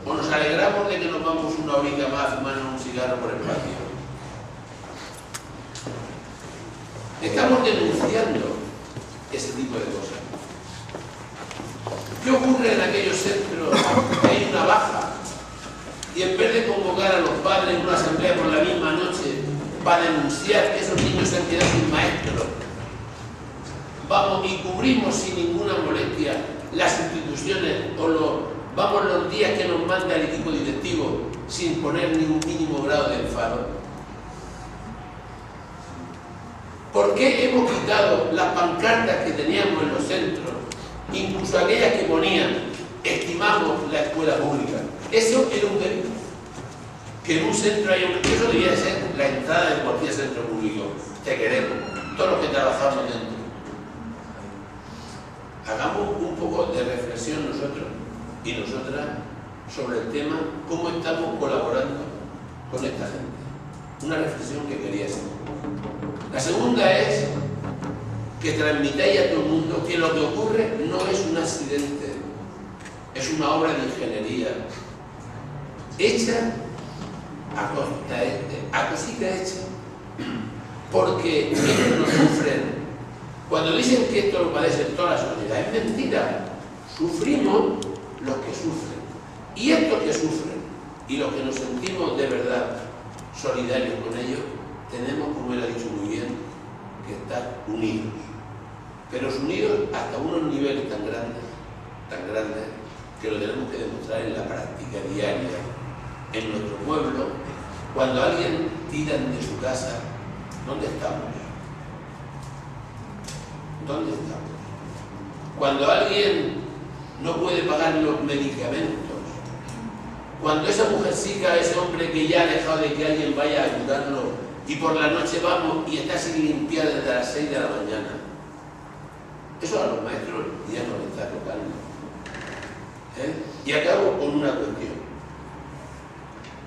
o nos alegramos de que nos vamos una horita más a fumar un cigarro por el patio. Estamos denunciando ese tipo de cosas. ¿Qué ocurre en aquellos centros que hay una baja? Y en vez de convocar a los padres en una asamblea por la misma noche para denunciar que esos niños se han quedado sin maestro, vamos y cubrimos sin ninguna molestia las instituciones vamos los días que nos manda el equipo directivo sin poner ni un mínimo grado de enfado. ¿Por qué hemos quitado las pancartas que teníamos en los centros, incluso aquellas que ponían estimamos la escuela pública? Eso era un delito. Que en un centro haya eso debía ser la entrada de cualquier centro público. Te queremos, todos los que trabajamos dentro. Hagamos un poco de reflexión nosotros y nosotras sobre el tema, cómo estamos colaborando con esta gente. Una reflexión que quería hacer. La segunda es que transmitáis a todo el mundo que lo que ocurre no es un accidente, es una obra de ingeniería hecha a cosita hecha, porque ellos no sufren. Cuando dicen que esto lo padece toda la sociedad, es mentira. Sufrimos los que sufren. Y estos que sufren y los que nos sentimos de verdad solidarios con ellos, tenemos, como él ha dicho muy bien, que estar unidos. Pero unidos hasta unos niveles tan grandes, que lo tenemos que demostrar en la práctica diaria. En nuestro pueblo, cuando a alguien tiran de su casa, ¿dónde estamos? ¿Dónde estamos? Cuando alguien no puede pagar los medicamentos, cuando esa mujercica, ese hombre que ya ha dejado de que alguien vaya a ayudarlo y por la noche vamos y está sin limpiar desde las 6 de la mañana, eso a los maestros ya no les está tocando. Y acabo con una cuestión.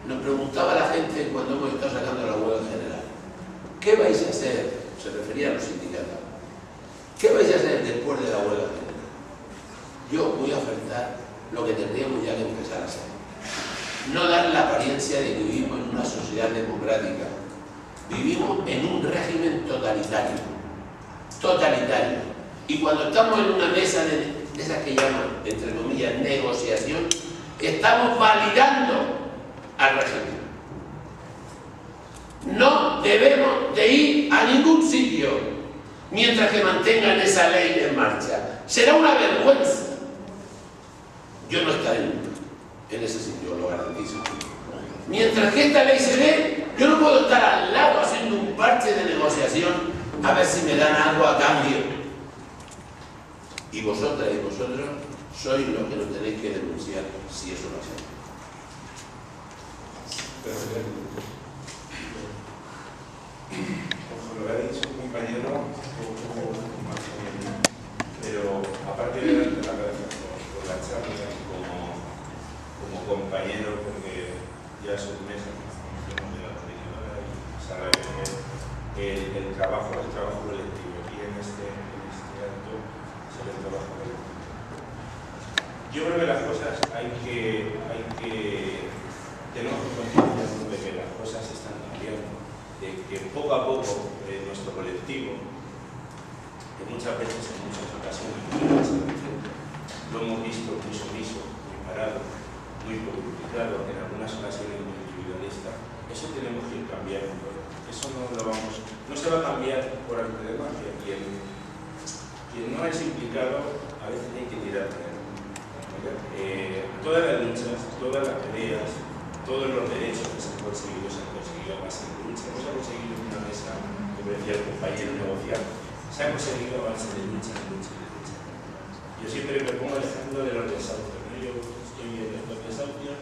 Nos preguntaba la gente cuando hemos estado sacando la huelga general, ¿qué vais a hacer? Se refería a los sindicatos. ¿Qué vais a hacer después de la huelga general? Yo voy a ofertar lo que tendríamos ya que empezar a hacer. No dar la apariencia de que vivimos en una sociedad democrática. Vivimos en un régimen totalitario. Totalitario. Y cuando estamos en una mesa de esas que llaman, entre comillas, negociación, estamos validando al régimen. No debemos de ir a ningún sitio mientras que mantengan esa ley en marcha. Será una vergüenza. Yo no estaré nunca en ese sitio, lo garantizo. Mientras que esta ley se dé, yo no puedo estar al lado haciendo un parche de negociación a ver si me dan algo a cambio. Y vosotras y vosotros sois los que lo tenéis que denunciar si eso no es.
Como lo ha dicho un compañero, pero aparte de por la charla como compañero, porque ya son meses que estamos de la coordinadora y sabe el trabajo colectivo aquí en este acto será el trabajo colectivo. Yo creo que las cosas hay que tenemos que concienciarnos de que las cosas están cambiando, de que poco a poco nuestro colectivo, que muchas veces, en muchas ocasiones, lo hemos visto muy sumiso, muy parado, muy politizado, en algunas ocasiones muy individualista. Eso tenemos que ir cambiando. Eso no se va a cambiar por arte de magia. Quien no es implicado, a veces hay que tirar de él. Todas las luchas, todas las peleas, todos los derechos que se han conseguido a base de lucha. No se ha conseguido en una mesa, como decía el compañero, negociar. Se ha conseguido a base de lucha, de lucha, de lucha. Yo siempre me pongo el ejemplo de los desahucios. Yo estoy en los desahucios.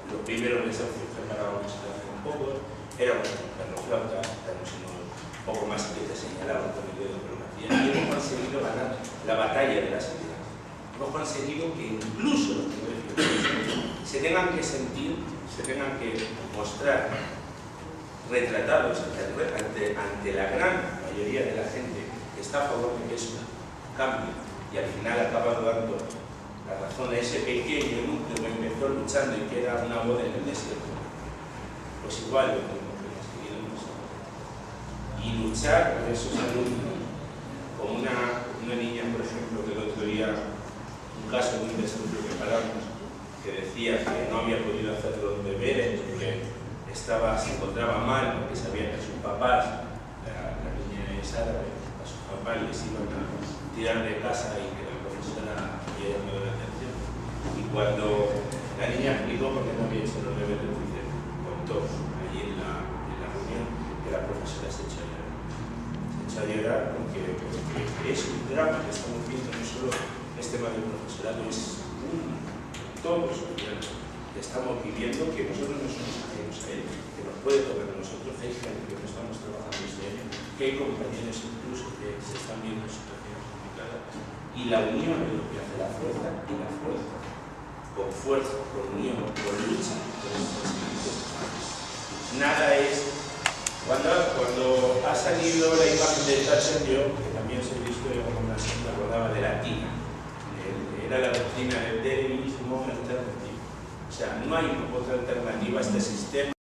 Los primeros desahucios que parábamos hace un poco eran los flautas, éramos unos poco más que te señalaban con el dedo, pero y hemos conseguido ganar la batalla de las ideas. Hemos conseguido que incluso los primeros se tengan que sentir, se tengan que mostrar retratados ante la gran mayoría de la gente que está a favor de que eso cambie y al final acaba dando la razón a ese pequeño núcleo que empezó luchando y que era una voz en el desierto. Pues igual lo tenemos que conseguir nosotros. Y luchar por esos alumnos, como una niña, por ejemplo, que el otro día, un caso muy desahucio que paramos, que decía que no había podido hacer los deberes porque se encontraba mal, porque sabía que sus papás, la niña es árabe, a sus papás les iban a tirar de casa y que la profesora había llamado la atención. Y cuando la niña explicó por qué no había hecho los deberes, contó allí en la reunión que la profesora se echó a llorar. Se echó a llorar porque es un drama que estamos viendo, no solo este tema del profesorado, es todo social que estamos viviendo, que nosotros no somos ajenos a él, que nos puede tocar a nosotros. Hay gente que no estamos trabajando este año, que hay compañeros incluso que se están viendo en situaciones complicadas, y la unión es lo que hace la fuerza, y la fuerza, con unión, con lucha, con nada es. Cuando ha salido la imagen de Thatcher, yo, que también soy visto como una me acordaba de la TINA. Era la doctrina del derivismo alternativo. O sea, no hay otra alternativa a este sistema.